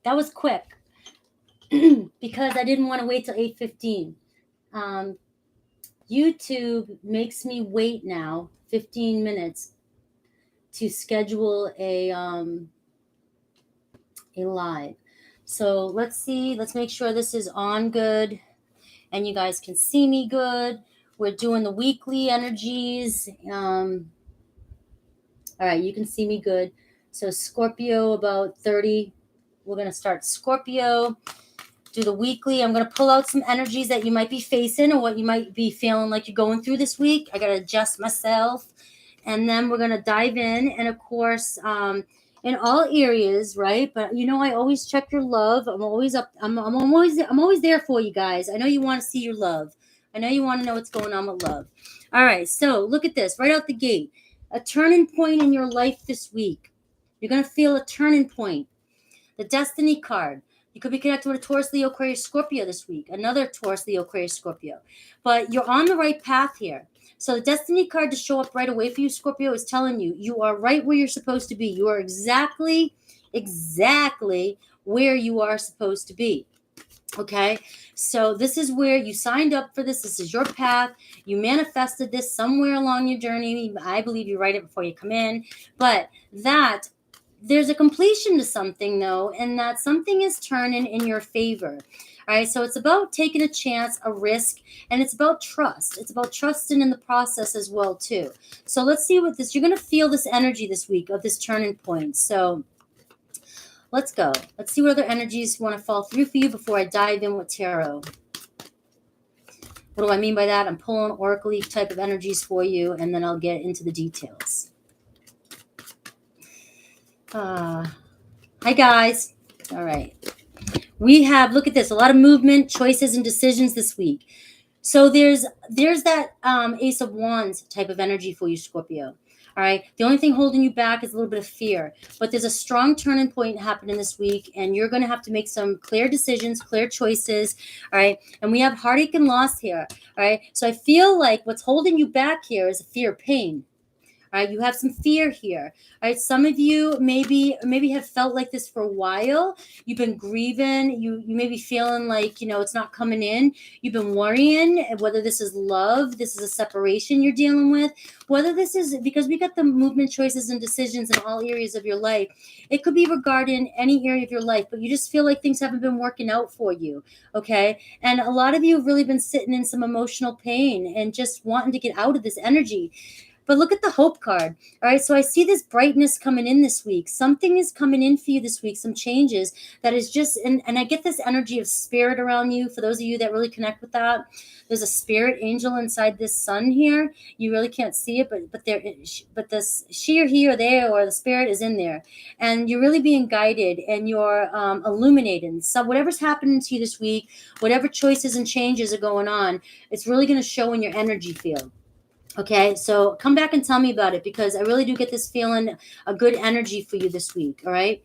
That was quick because I didn't want to wait till 8:15. Um, YouTube makes me wait now 15 minutes to schedule a live. So let's see. Let's make sure this is on good and you guys can see me good. We're doing the weekly energies. All right, you can see me good. So Scorpio about 30. We're going to start Scorpio. Do the weekly. I'm going to pull out some energies that you might be facing or what you might be feeling like you're going through this week. I got to adjust myself. And then we're going to dive in. And of course, in all areas, right? But you know, I always check your love. I'm always up. I'm always there for you guys. I know you want to see your love. I know you want to know what's going on with love. All right. So look at this right out the gate. A turning point in your life this week. You're going to feel a turning point. The Destiny card. You could be connected with a Taurus, Leo, Aquarius, Scorpio this week. Another Taurus, Leo, Aquarius, Scorpio. But you're on the right path here. So the Destiny card to show up right away for you, Scorpio, is telling you you are right where you're supposed to be. You are exactly where you are supposed to be. Okay, so this is where you signed up for this. This is your path. You manifested this somewhere along your journey. I believe you write it before you come in. But that there's a completion to something, though, and that something is turning in your favor. All right, so it's about taking a chance, a risk, and it's about trust. It's about trusting in the process as well, too. So let's see what this, you're going to feel this energy this week of this turning point. So let's go. Let's see what other energies want to fall through for you before I dive in with tarot. What do I mean by that? I'm pulling oracle type of energies for you, and then I'll get into the details. Hi, guys. All right. We have, look at this, a lot of movement, choices, and decisions this week. So there's that Ace of Wands type of energy for you, Scorpio. All right. The only thing holding you back is a little bit of fear, but there's a strong turning point happening this week, and you're going to have to make some clear decisions, clear choices. All right. And we have heartache and loss here. All right. So I feel like what's holding you back here is a fear of pain. All right, you have some fear here. All right, some of you maybe have felt like this for a while. You've been grieving. You may be feeling like, you know, it's not coming in. You've been worrying whether this is love, this is a separation you're dealing with, whether this is because we got the movement, choices, and decisions in all areas of your life. It could be regarding any area of your life, but you just feel like things haven't been working out for you, okay? And a lot of you have really been sitting in some emotional pain and just wanting to get out of this energy. But look at the hope card. All right. So I see this brightness coming in this week. Something is coming in for you this week, some changes that is just, and I get this energy of spirit around you. For those of you that really connect with that, there's a spirit angel inside this sun here. You really can't see it, but this she or he or they or the spirit is in there. And you're really being guided and you're illuminating. So whatever's happening to you this week, whatever choices and changes are going on, it's really going to show in your energy field. Okay, so come back and tell me about it because I really do get this feeling a good energy for you this week, all right?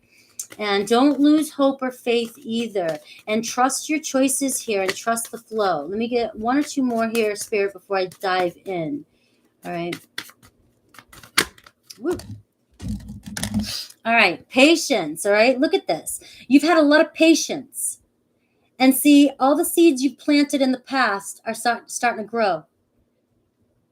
And don't lose hope or faith either. And trust your choices here and trust the flow. Let me get one or two more here, Spirit, before I dive in. All right. Woo. All right, patience, all right? Look at this. You've had a lot of patience. And see, all the seeds you've planted in the past are starting to grow.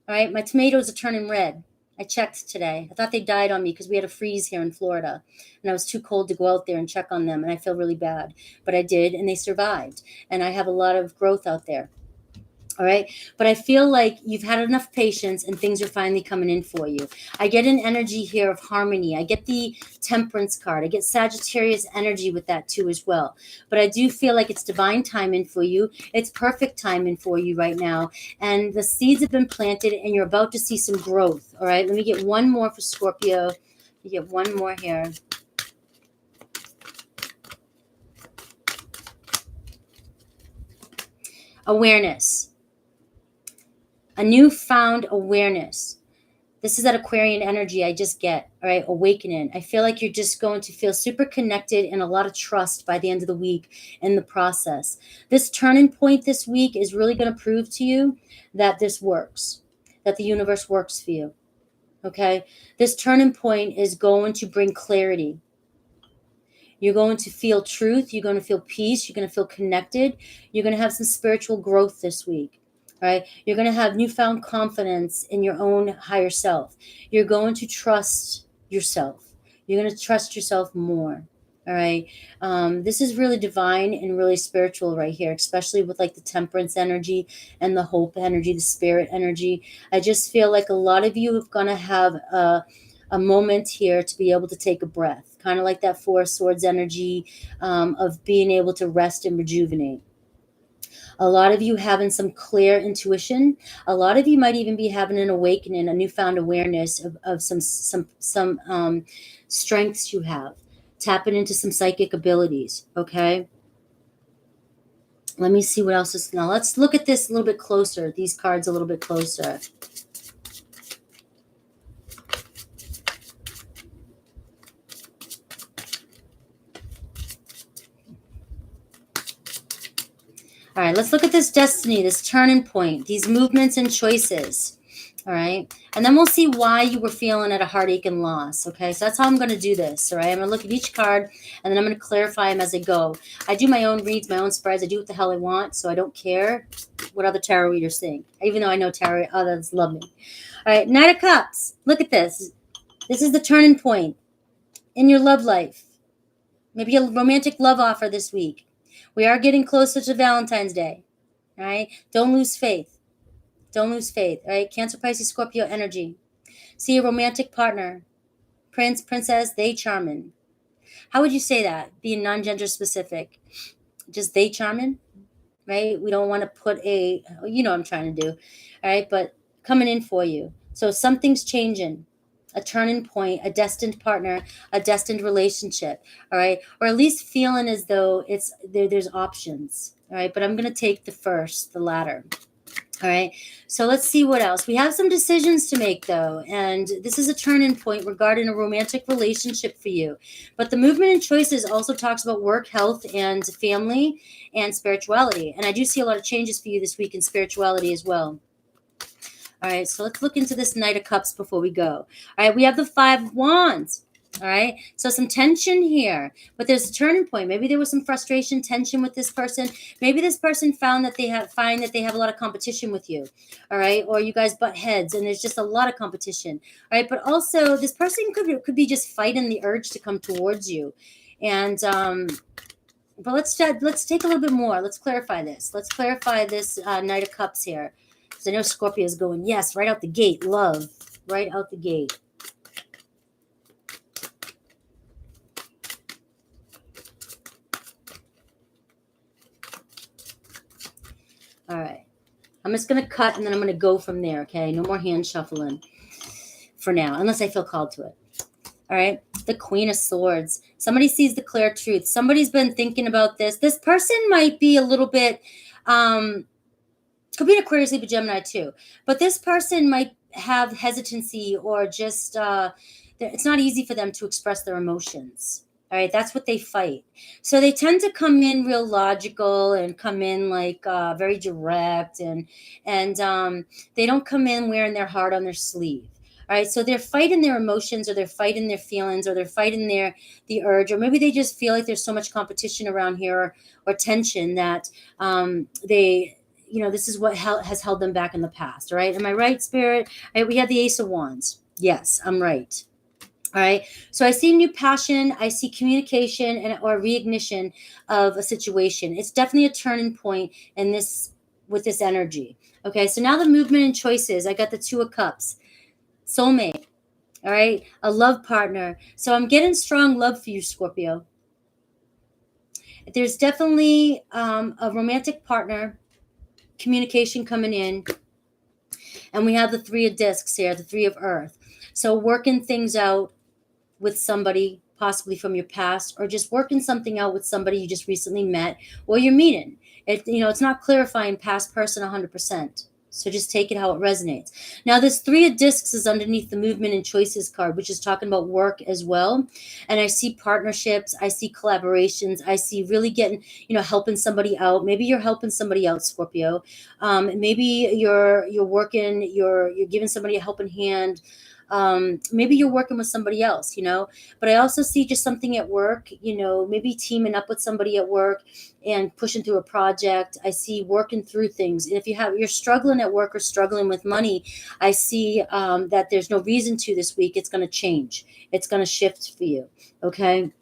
All right, my tomatoes are turning red. I checked today. I thought they died on me because we had a freeze here in Florida, and I was too cold to go out there and check on them, and I feel really bad. But I did, and they survived, and I have a lot of growth out there. All right. But I feel like you've had enough patience and things are finally coming in for you. I get an energy here of harmony. I get the Temperance card. I get Sagittarius energy with that too as well. But I do feel like it's divine timing for you. It's perfect timing for you right now. And the seeds have been planted and you're about to see some growth. All right. Let me get one more for Scorpio. You get one more here. Awareness. A newfound awareness. This is that Aquarian energy I just get, all right, awakening. I feel like you're just going to feel super connected and a lot of trust by the end of the week in the process. This turning point this week is really going to prove to you that this works, that the universe works for you, okay? This turning point is going to bring clarity. You're going to feel truth. You're going to feel peace. You're going to feel connected. You're going to have some spiritual growth this week. Right? You're going to have newfound confidence in your own higher self. You're going to trust yourself. You're going to trust yourself more. All right. This is really divine and really spiritual right here, especially with like the temperance energy and the hope energy, the spirit energy. I just feel like a lot of you are going to have a moment here to be able to take a breath, kind of like that Four of Swords energy of being able to rest and rejuvenate. A lot of you having some clear intuition. A lot of you might even be having an awakening, a newfound awareness of some strengths you have, tapping into some psychic abilities. Okay. Let me see what else is now. Let's look at this a little bit closer. These cards a little bit closer. All right, let's look at this destiny, this turning point, these movements and choices. All right. And then we'll see why you were feeling at a heartache and loss. Okay. So that's how I'm going to do this. All right. I'm going to look at each card and then I'm going to clarify them as I go. I do my own reads, my own spreads. I do what the hell I want. So I don't care what other tarot readers think, even though I know tarot others love me. All right. Knight of Cups. Look at this. This is the turning point in your love life. Maybe a romantic love offer this week. We are getting closer to Valentine's Day. All right. Don't lose faith. Don't lose faith. All right. Cancer, Pisces, Scorpio energy. See a romantic partner. Prince, princess, they charming. How would you say that? Being non-gender specific. Just they charming, right? We don't want to put a, you know what I'm trying to do. All right. But coming in for you. So something's changing. A turning point, a destined partner, a destined relationship, all right? Or at least feeling as though it's there's options, all right? But I'm going to take the latter. All right, so let's see what else. We have some decisions to make, though, and this is a turning point regarding a romantic relationship for you. But the movement and choices also talks about work, health, and family, and spirituality. And I do see a lot of changes for you this week in spirituality as well. All right, so let's look into this Knight of Cups before we go. All right, we have the Five of Wands. All right, so some tension here, but there's a turning point. Maybe there was some frustration, tension with this person. Maybe this person found that they have a lot of competition with you. All right, or you guys butt heads, and there's just a lot of competition. All right, but also this person could be just fighting the urge to come towards you, and but let's take a little bit more. Let's clarify this. Let's clarify this Knight of Cups here. Because I know Scorpio is going, yes, right out the gate. Love, right out the gate. All right. I'm just going to cut and then I'm going to go from there, okay? No more hand shuffling for now, unless I feel called to it. All right. The Queen of Swords. Somebody sees the clear truth. Somebody's been thinking about this. This person might be a little bit... could be an Aquarius, Libra, Gemini too. But this person might have hesitancy or just, it's not easy for them to express their emotions. All right, that's what they fight. So they tend to come in real logical and come in like very direct, and they don't come in wearing their heart on their sleeve. All right, so they're fighting their emotions, or they're fighting their feelings, or they're fighting the urge, or maybe they just feel like there's so much competition around here or tension that this is what has held them back in the past. All right. Am I right, Spirit? All right. We have the Ace of Wands. Yes, I'm right. All right. So I see new passion. I see communication or reignition of a situation. It's definitely a turning point with this energy. Okay. So now the movement and choices. I got the Two of Cups. Soulmate. All right. A love partner. So I'm getting strong love for you, Scorpio. There's definitely a romantic partner. Communication coming in, and we have the Three of Discs here, the Three of Earth. So working things out with somebody possibly from your past, or just working something out with somebody you just recently met or you're meeting. It's not clarifying past person 100%. So just take it how it resonates. Now, this Three of Discs is underneath the movement and choices card, which is talking about work as well. And I see partnerships. I see collaborations. I see really getting, helping somebody out. Maybe you're helping somebody out, Scorpio. Maybe you're working, you're giving somebody a helping hand. Maybe you're working with somebody else, but I also see just something at work, maybe teaming up with somebody at work and pushing through a project. I see working through things. And if you're struggling at work or struggling with money, I see that there's no reason to this week. It's going to change. It's going to shift for you. Okay.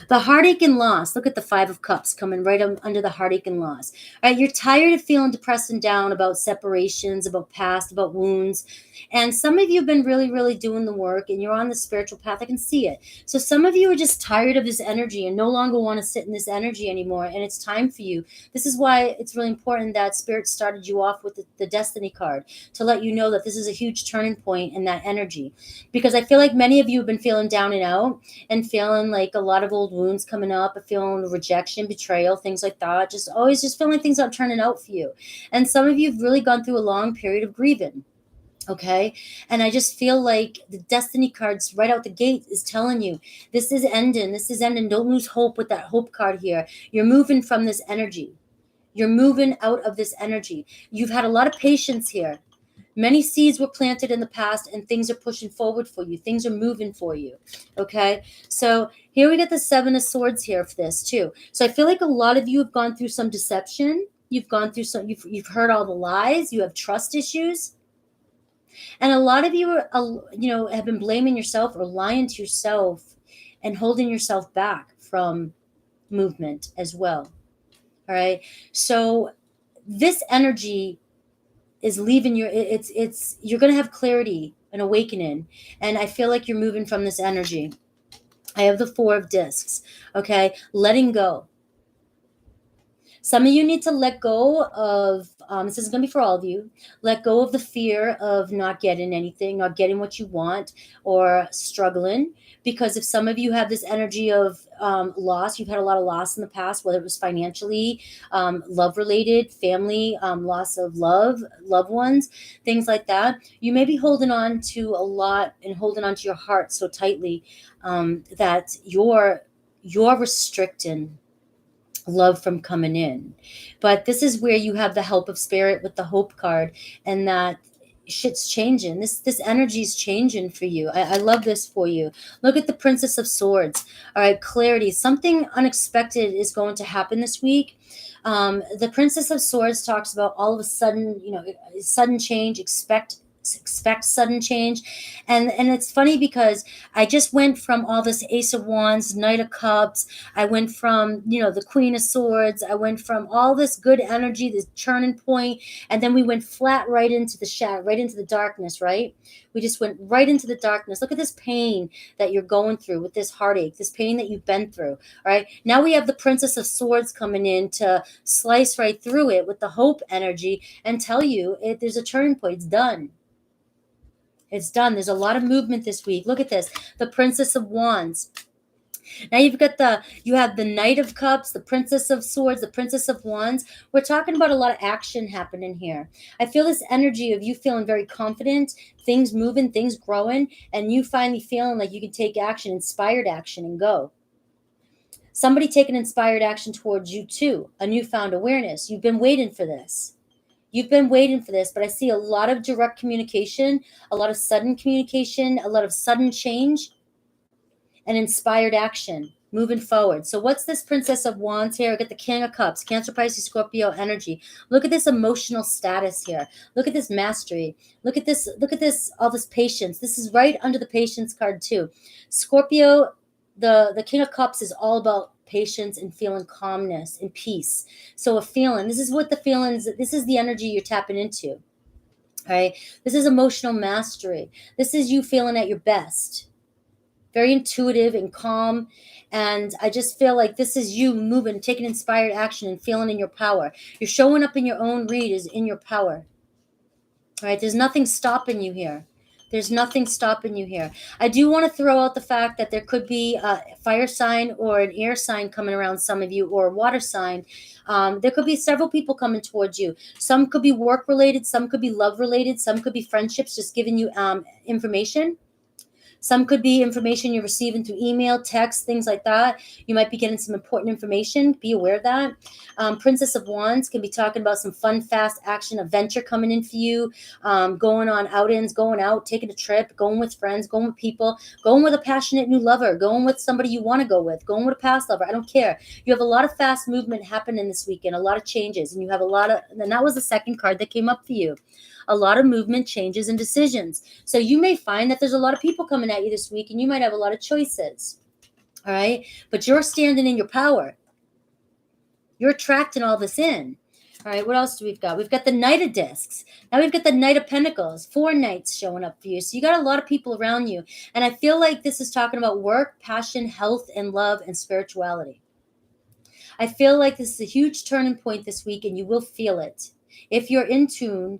The heartache and loss. Look at the 5 of Cups coming right under the heartache and loss. All right, you're tired of feeling depressed and down about separations, about past, about wounds. And some of you have been really, really doing the work and you're on the spiritual path. I can see it. So some of you are just tired of this energy and no longer want to sit in this energy anymore. And it's time for you. This is why it's really important that Spirit started you off with the Destiny card to let you know that this is a huge turning point in that energy. Because I feel like many of you have been feeling down and out and feeling like a lot of old wounds coming up, feeling rejection, betrayal, things like that. Just always just feeling like things aren't turning out for you. And some of you have really gone through a long period of grieving. Okay. And I just feel like the Destiny cards right out the gate is telling you this is ending. This is ending. Don't lose hope with that hope card here. You're moving from this energy. You're moving out of this energy. You've had a lot of patience here. Many seeds were planted in the past and things are pushing forward for you. Things are moving for you. Okay. So here we get the 7 of Swords here for this too. So I feel like a lot of you have gone through some deception. You've gone through you've heard all the lies. You have trust issues. And a lot of you are, have been blaming yourself or lying to yourself and holding yourself back from movement as well. All right. So this energy is leaving you're going to have clarity and awakening. And I feel like you're moving from this energy. I have the 4 of Discs. Okay. Letting go. Some of you need to let go of, this is going to be for all of you, let go of the fear of not getting anything, not getting what you want, or struggling. Because if some of you have this energy of loss, you've had a lot of loss in the past, whether it was financially, love-related, family, loss of loved ones, things like that. You may be holding on to a lot and holding on to your heart so tightly that you're restricting love from coming in. But this is where you have the help of Spirit with the Hope card, and that shit's changing. This energy is changing for you. I love this for you. Look at the Princess of Swords. All right, clarity. Something unexpected is going to happen this week. The Princess of Swords talks about all of a sudden, sudden change. Expect sudden change. And it's funny because I just went from all this Ace of Wands, Knight of Cups. I went from, the Queen of Swords. I went from all this good energy, this turning point, and then we went flat right into the shadow, right into the darkness, right? We just went right into the darkness. Look at this pain that you're going through with this heartache, this pain that you've been through. All right. Now we have the Princess of Swords coming in to slice right through it with the hope energy and tell you there's a turning point. It's done. It's done. There's a lot of movement this week. Look at this. The Princess of Wands. Now you have the Knight of Cups, the Princess of Swords, the Princess of Wands. We're talking about a lot of action happening here. I feel this energy of you feeling very confident, things moving, things growing, and you finally feeling like you can take action, inspired action, and go. Somebody taking inspired action towards you too, a newfound awareness. You've been waiting for this. You've been waiting for this, but I see a lot of direct communication, a lot of sudden communication, a lot of sudden change, and inspired action moving forward. So what's this Princess of Wands here? I got the King of Cups, Cancer, Pisces, Scorpio energy. Look at this emotional status here. Look at this mastery. Look at this, all this patience. This is right under the patience card too. Scorpio, the King of Cups is all about patience and feeling calmness and peace. So this is the energy you're tapping into. All right. This is emotional mastery. This is you feeling at your best. Very intuitive and calm. And I just feel like this is you moving, taking inspired action and feeling in your power. You're showing up in your own read is in your power. All right. There's nothing stopping you here. There's nothing stopping you here. I do want to throw out the fact that there could be a fire sign or an air sign coming around some of you, or a water sign. There could be several people coming towards you. Some could be work related. Some could be love related. Some could be friendships, just giving you information. Some could be information you're receiving through email, text, things like that. You might be getting some important information. Be aware of that. Princess of Wands can be talking about some fun, fast action, adventure coming in for you, going on outings, going out, taking a trip, going with friends, going with people, going with a passionate new lover, going with somebody you want to go with, going with a past lover. I don't care. You have a lot of fast movement happening this weekend, a lot of changes, and you have a lot of, and that was the second card that came up for you. A lot of movement, changes, and decisions. So you may find that there's a lot of people coming at you this week, and you might have a lot of choices. All right. But you're standing in your power. You're attracting all this in. All right. What else do we've got? We've got the Knight of Discs. Now we've got the Knight of Pentacles. 4 knights showing up for you. So you got a lot of people around you. And I feel like this is talking about work, passion, health, and love, and spirituality. I feel like this is a huge turning point this week, and you will feel it. If you're in tune,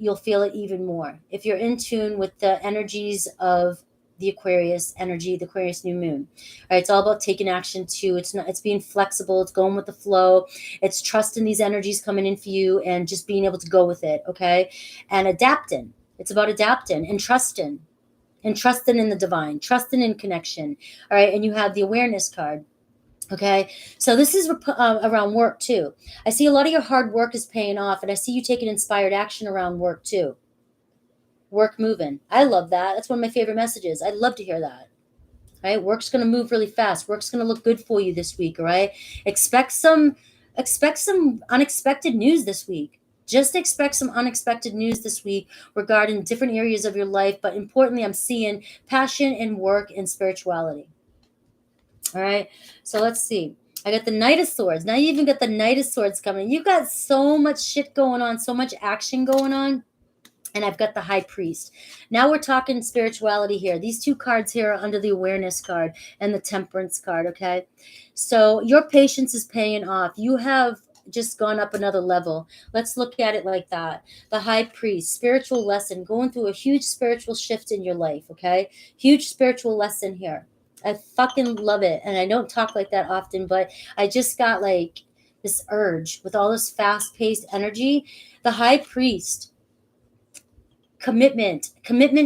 you'll feel it even more. If you're in tune with the energies of the Aquarius energy, the Aquarius new moon. All right, it's all about taking action too. It's being flexible, it's going with the flow, it's trusting these energies coming in for you and just being able to go with it, okay? And adapting. It's about adapting and trusting in the divine, trusting in connection. All right, and you have the awareness card. Okay, so this is around work too. I see a lot of your hard work is paying off, and I see you taking inspired action around work too. Work moving. I love that. That's one of my favorite messages. I'd love to hear that. All right, work's going to move really fast. Work's going to look good for you this week. All right, expect some unexpected news this week. Just expect some unexpected news this week regarding different areas of your life. But importantly, I'm seeing passion and work and spirituality. All right, so let's see. I got the Knight of Swords. Now you even got the Knight of Swords coming. You've got so much shit going on, so much action going on. And I've got the High Priest. Now we're talking spirituality here. These 2 cards here are under the Awareness card and the Temperance card, okay? So your patience is paying off. You have just gone up another level. Let's look at it like that. The High Priest, spiritual lesson, going through a huge spiritual shift in your life, okay? Huge spiritual lesson here. I fucking love it. And I don't talk like that often, but I just got like this urge with all this fast-paced energy. The High Priest, commitment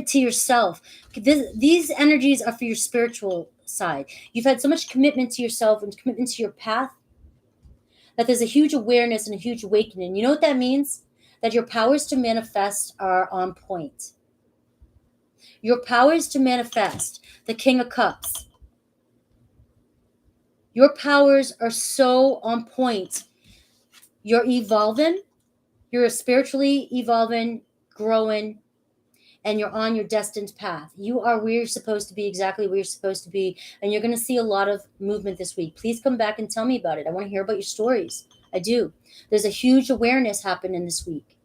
to yourself. These energies are for your spiritual side. You've had so much commitment to yourself and commitment to your path that there's a huge awareness and a huge awakening. You know what that means? That your powers to manifest are on point. Your powers to manifest, the King of Cups. Your powers are so on point. You're evolving. You're spiritually evolving, growing, and you're on your destined path. You are where you're supposed to be, exactly where you're supposed to be, and you're going to see a lot of movement this week. Please come back and tell me about it. I want to hear about your stories. I do. There's a huge awareness happening this week.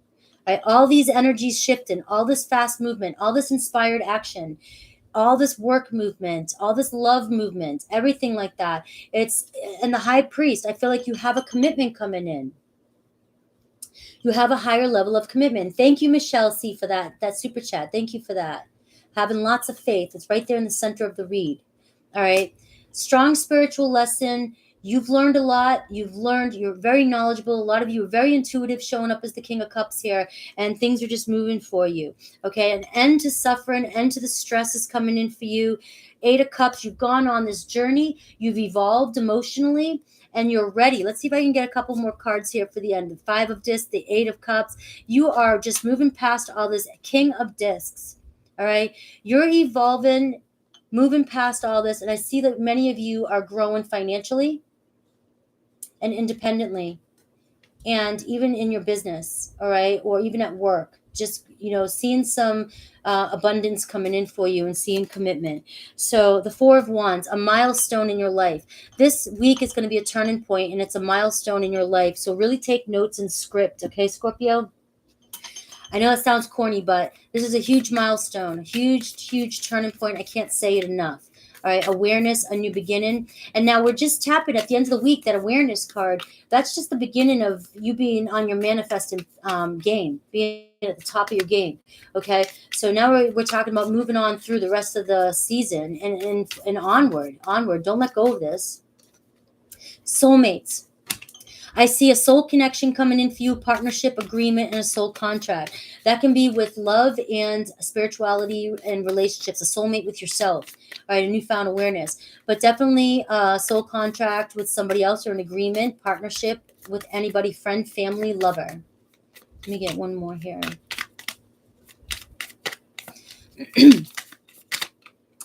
Right? All these energies shifting, all this fast movement, all this inspired action, all this work movement, all this love movement, everything like that. And the High Priest, I feel like you have a commitment coming in. You have a higher level of commitment. Thank you, Michelle C, for that super chat. Thank you for that. Having lots of faith. It's right there in the center of the read. All right. Strong spiritual lesson. You've learned a lot. You're very knowledgeable. A lot of you are very intuitive, showing up as the King of Cups here, and things are just moving for you. Okay. An end to suffering, end to the stress is coming in for you. 8 of Cups. You've gone on this journey. You've evolved emotionally. And you're ready. Let's see if I can get a couple more cards here for the end. The 5 of Discs, the 8 of Cups. You are just moving past all this. King of Discs. All right. You're evolving, moving past all this. And I see that many of you are growing financially and independently. And even in your business. All right. Or even at work. Just, seeing some abundance coming in for you and seeing commitment. So the 4 of Wands, a milestone in your life. This week is going to be a turning point, and it's a milestone in your life. So really take notes and script. Okay, Scorpio? I know it sounds corny, but this is a huge milestone, a huge turning point. I can't say it enough. All right, awareness, a new beginning. And now we're just tapping at the end of the week, that awareness card. That's just the beginning of you being on your manifesting game, being at the top of your game. Okay, so now we're talking about moving on through the rest of the season and onward. Don't let go of this. Soulmates. I see a soul connection coming in for you, partnership, agreement, and a soul contract. That can be with love and spirituality and relationships, a soulmate with yourself, right? A newfound awareness. But definitely a soul contract with somebody else, or an agreement, partnership with anybody, friend, family, lover. Let me get one more here.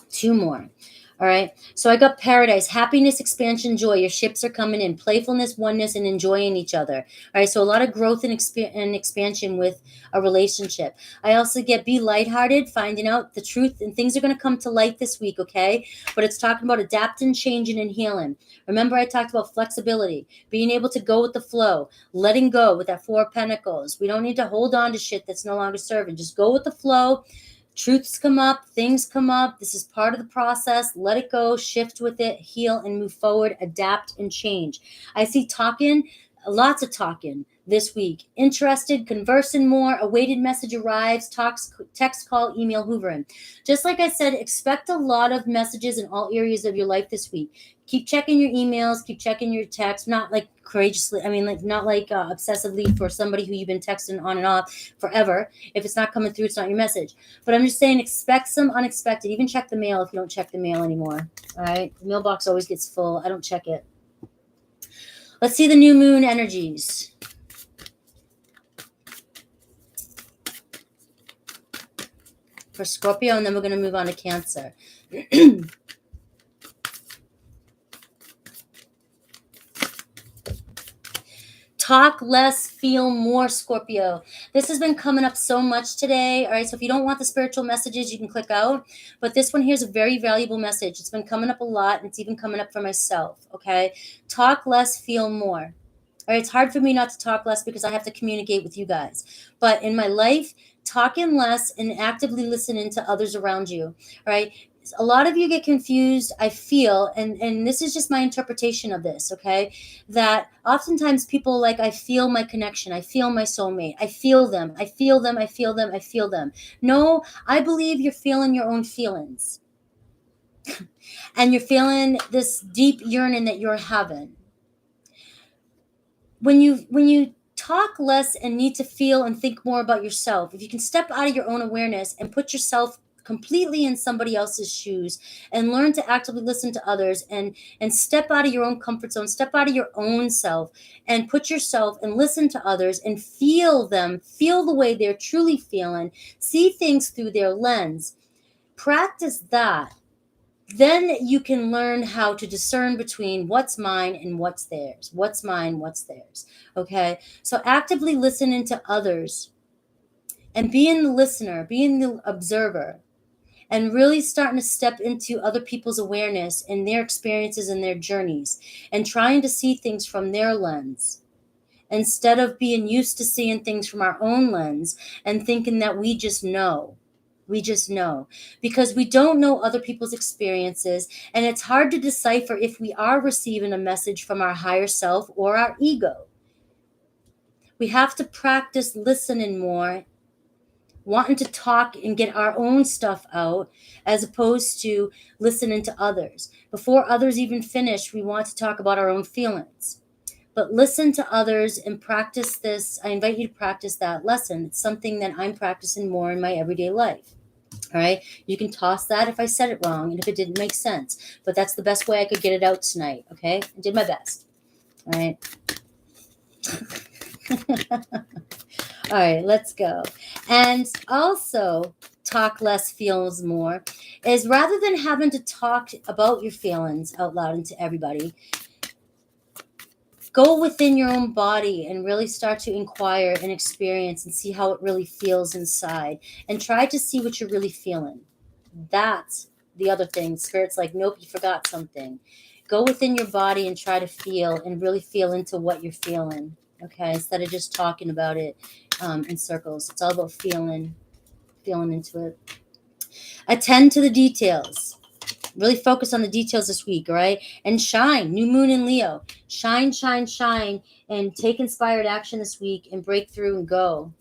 Two more. All right. So I got paradise, happiness, expansion, joy. Your ships are coming in. Playfulness, oneness, and enjoying each other. All right. So a lot of growth and expansion with a relationship. I also get be lighthearted, finding out the truth, and things are going to come to light this week. Okay. But it's talking about adapting, changing, and healing. Remember, I talked about flexibility, being able to go with the flow, letting go with that Four of Pentacles. We don't need to hold on to shit that's no longer serving. Just go with the flow. Truths come up, things come up. This is part of the process. Let it go, shift with it, heal, and move forward, adapt, and change. I see talking, lots of talking this week. Interested, conversing more, awaited message arrives, talks, text, call, email, hoovering. Just like I said, expect a lot of messages in all areas of your life this week. Keep checking your emails, keep checking your texts, not like courageously, not like obsessively for somebody who you've been texting on and off forever. If it's not coming through, it's not your message. But I'm just saying, expect some unexpected. Even check the mail if you don't check the mail anymore. All right. The mailbox always gets full. I don't check it. Let's see the new moon energies. For Scorpio, and then we're going to move on to Cancer. Talk less, feel more, Scorpio. This has been coming up so much today. All right. So if you don't want the spiritual messages, you can click out. But this one here is a very valuable message. It's been coming up a lot, and it's even coming up for myself. Okay. Talk less, feel more. All right. It's hard for me not to talk less because I have to communicate with you guys. But in my life, talking less and actively listening to others around you. All right. A lot of you get confused, I feel, and this is just my interpretation of this, okay? That oftentimes people like, I feel my connection, I feel my soulmate, I feel them, I feel them, I feel them, I feel them. No, I believe you're feeling your own feelings. And you're feeling this deep yearning that you're having. When you talk less and need to feel and think more about yourself, if you can step out of your own awareness and put yourself completely in somebody else's shoes and learn to actively listen to others and step out of your own comfort zone, step out of your own self and put yourself and listen to others and feel them, feel the way they're truly feeling, see things through their lens, practice that. Then you can learn how to discern between what's mine and what's theirs. What's mine, what's theirs. Okay? So actively listening to others and being the listener, being the observer, and really starting to step into other people's awareness and their experiences and their journeys and trying to see things from their lens instead of being used to seeing things from our own lens and thinking that we just know. We just know because we don't know other people's experiences, and it's hard to decipher if we are receiving a message from our higher self or our ego. We have to practice listening more, wanting to talk and get our own stuff out as opposed to listening to others. Before others even finish, we want to talk about our own feelings. But listen to others and practice this. I invite you to practice that lesson. It's something that I'm practicing more in my everyday life. All right. You can toss that if I said it wrong and if it didn't make sense. But that's the best way I could get it out tonight. Okay. I did my best. All right. All right. Let's go. And also, talk less, feels more, is rather than having to talk about your feelings out loud and to everybody, go within your own body and really start to inquire and experience and see how it really feels inside and try to see what you're really feeling. That's the other thing. Spirit's like, nope, you forgot something. Go within your body and try to feel and really feel into what you're feeling. Okay, instead of just talking about it in circles. It's all about feeling into it. Attend to the details. Really focus on the details this week, all right? And shine. New moon in Leo. Shine, shine, shine, and take inspired action this week and break through and go.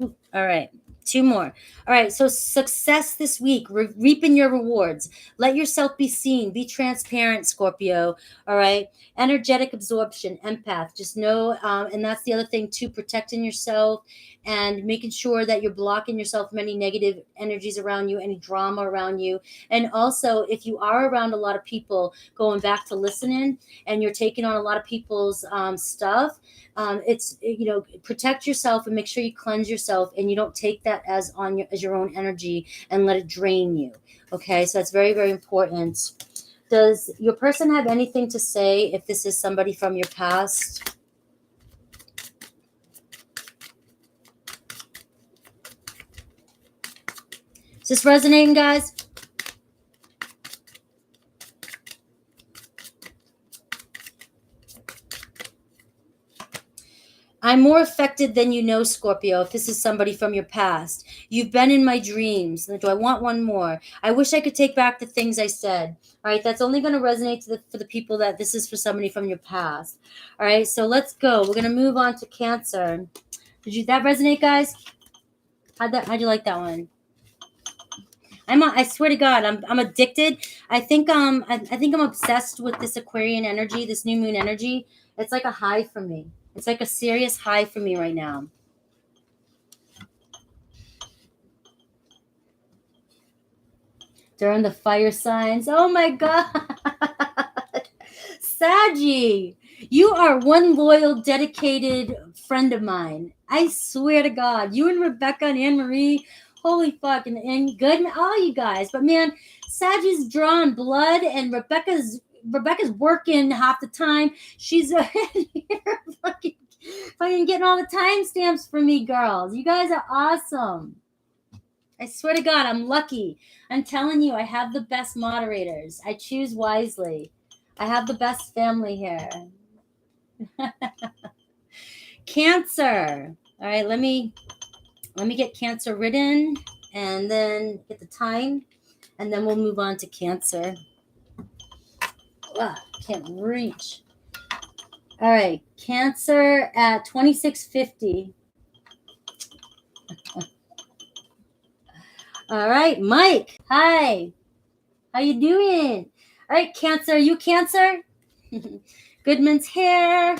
All right. Two more. All right. So success this week, reaping your rewards. Let yourself be seen. Be transparent, Scorpio. All right. Energetic absorption, empath. Just know, and that's the other thing too, protecting yourself and making sure that you're blocking yourself from any negative energies around you, any drama around you. And also, if you are around a lot of people, going back to listening and you're taking on a lot of people's stuff, it's, protect yourself and make sure you cleanse yourself and you don't take that as your own energy and let it drain you. Okay, so that's very, very important. Does your person have anything to say if this is somebody from your past? Is this resonating, guys? I'm more affected than you know, Scorpio, if this is somebody from your past. You've been in my dreams. Do I want one more? I wish I could take back the things I said. All right, that's only going to resonate for the people that this is for somebody from your past. All right, so let's go. We're going to move on to Cancer. Did that resonate, guys? How'd you like that one? I swear to God, I'm addicted. I think I'm obsessed with this Aquarian energy, this new moon energy. It's like a high for me. It's like a serious high for me right now. During the fire signs. Oh my God. Saggy, you are one loyal, dedicated friend of mine. I swear to God. You and Rebecca and Anne Marie, holy fuck, and good, all you guys. But man, Saggy's drawing blood and Rebecca's working half the time. She's here fucking getting all the timestamps for me, girls. You guys are awesome. I swear to God, I'm lucky. I'm telling you, I have the best moderators. I choose wisely. I have the best family here. Cancer. All right, let me get Cancer written and then get the time, and then we'll move on to Cancer. Can't reach. All right, Cancer at 2650. All right, Mike. Hi. How you doing? All right, Cancer. You Cancer? Goodman's here.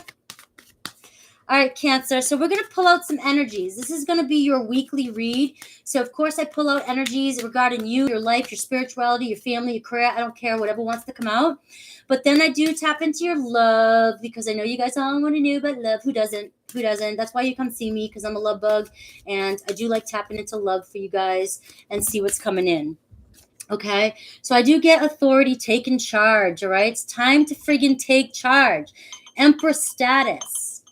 All right, Cancer. So we're going to pull out some energies. This is going to be your weekly read. So, of course, I pull out energies regarding you, your life, your spirituality, your family, your career. I don't care, whatever wants to come out. But then I do tap into your love because I know you guys all want to know about love. Who doesn't? Who doesn't? That's why you come see me, because I'm a love bug. And I do like tapping into love for you guys and see what's coming in. Okay, so I do get authority, taking charge. All right, it's time to friggin' take charge. Empress status.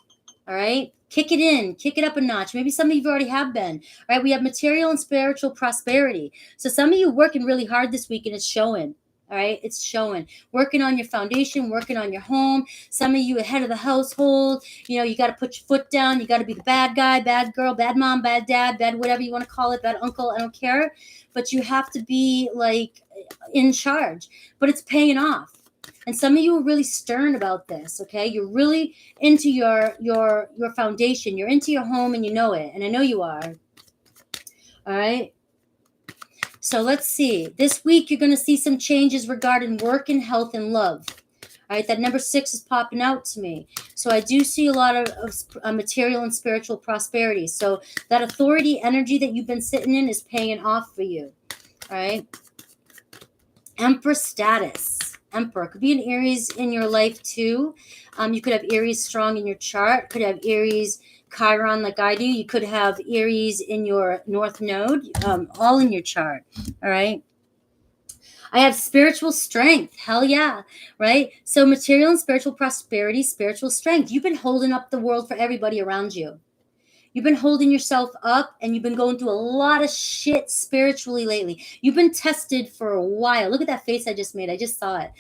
All right, kick it in, kick it up a notch. Maybe some of you already have been. All right, we have material and spiritual prosperity. So some of you working really hard this week and it's showing. All right, it's showing. Working on your foundation, working on your home. Some of you ahead of the household. You got to put your foot down. You got to be the bad guy, bad girl, bad mom, bad dad, bad whatever you want to call it, bad uncle. I don't care. But you have to be like in charge. But it's paying off. And some of you are really stern about this, okay? You're really into your foundation. You're into your home and you know it. And I know you are. All right? So let's see. This week, you're going to see some changes regarding work and health and love. All right, that number 6 is popping out to me. So I do see a lot of material and spiritual prosperity. So that authority energy that you've been sitting in is paying off for you. All right? Empress status. Emperor. Could be an Aries in your life too. You could have Aries strong in your chart. Could have Aries Chiron like I do. You could have Aries in your North Node, all in your chart. All right. I have spiritual strength. Hell yeah. Right. So material and spiritual prosperity, spiritual strength. You've been holding up the world for everybody around you. You've been holding yourself up and you've been going through a lot of shit spiritually lately. You've been tested for a while. Look at that face I just made. I just saw it.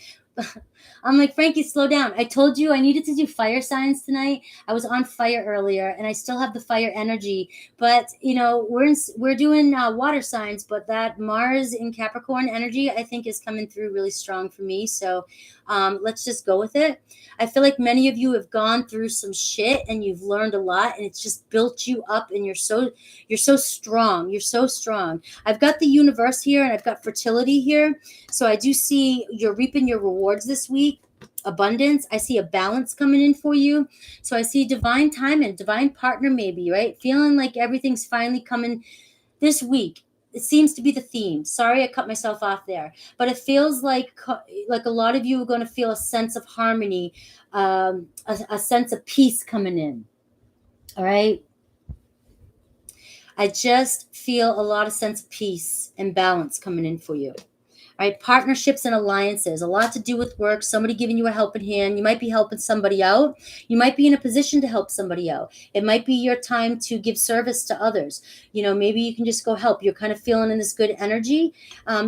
I'm like, Frankie, slow down. I told you I needed to do fire signs tonight. I was on fire earlier, and I still have the fire energy. But we're doing water signs. But that Mars in Capricorn energy, I think, is coming through really strong for me. So let's just go with it. I feel like many of you have gone through some shit, and you've learned a lot, and it's just built you up, and you're so strong. You're so strong. I've got the universe here, and I've got fertility here. So I do see you're reaping your rewards this week. Abundance. I see a balance coming in for you. So I see divine time and divine partner, maybe, right? Feeling like everything's finally coming this week. It seems to be the theme. Sorry, I cut myself off there, but it feels like a lot of you are going to feel a sense of harmony, a sense of peace coming in. All right. I just feel a lot of sense of peace and balance coming in for you. All right, partnerships and alliances, a lot to do with work, somebody giving you a helping hand. You might be helping somebody out. You might be in a position to help somebody out. It might be your time to give service to others. Maybe you can just go help. You're kind of feeling in this good energy.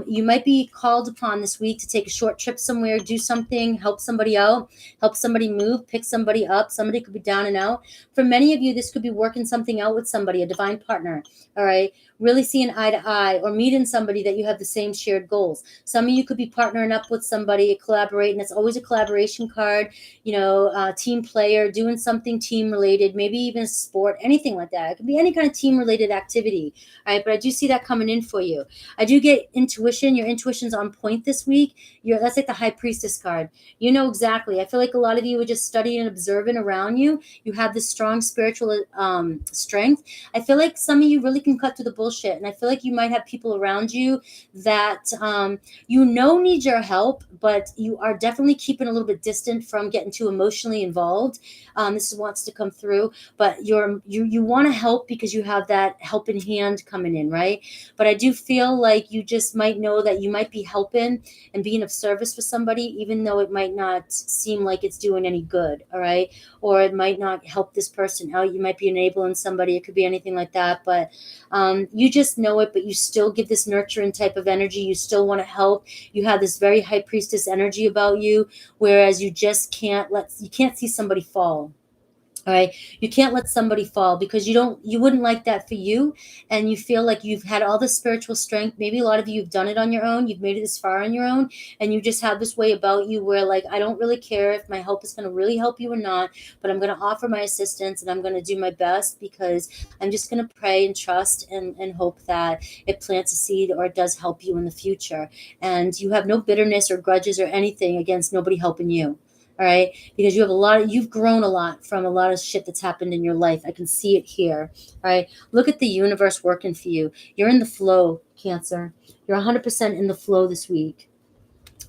You might be called upon this week to take a short trip somewhere, do something, help somebody out, help somebody move, pick somebody up. Somebody could be down and out. For many of you, this could be working something out with somebody, a divine partner. All right, really seeing eye to eye, or meeting somebody that you have the same shared goals. Some of you could be partnering up with somebody, collaborating. It's always a collaboration card, team player, doing something team related, maybe even sport, anything like that. It could be any kind of team related activity. All right, but I do see that coming in for you. I do get intuition. Your intuition's on point this week. That's like the high priestess card. You know exactly. I feel like a lot of you are just studying and observing around you. You have this strong spiritual strength. I feel like some of you really can cut through the bullshit, and I feel like you might have people around you that need your help, but you are definitely keeping a little bit distant from getting too emotionally involved. This wants to come through, but you want to help because you have that helping hand coming in, right? But I do feel like you just might know that you might be helping and being of service for somebody, even though it might not seem like it's doing any good, all right? Or it might not help this person out. You might be enabling somebody. It could be anything like that, but you just know it, but you still give this nurturing type of energy. You still want to help. You have this very high priestess energy about you, whereas you just can't see somebody fall. All right. You can't let somebody fall because you wouldn't like that for you. And you feel like you've had all this spiritual strength. Maybe a lot of you have done it on your own. You've made it this far on your own. And you just have this way about you where, like, I don't really care if my help is going to really help you or not, but I'm going to offer my assistance and I'm going to do my best because I'm just going to pray and trust and hope that it plants a seed or it does help you in the future. And you have no bitterness or grudges or anything against nobody helping you. All right, because you've grown a lot from a lot of shit that's happened in your life. I can see it here. All right, look at the universe working for you. You're in the flow, Cancer. You're 100% in the flow this week.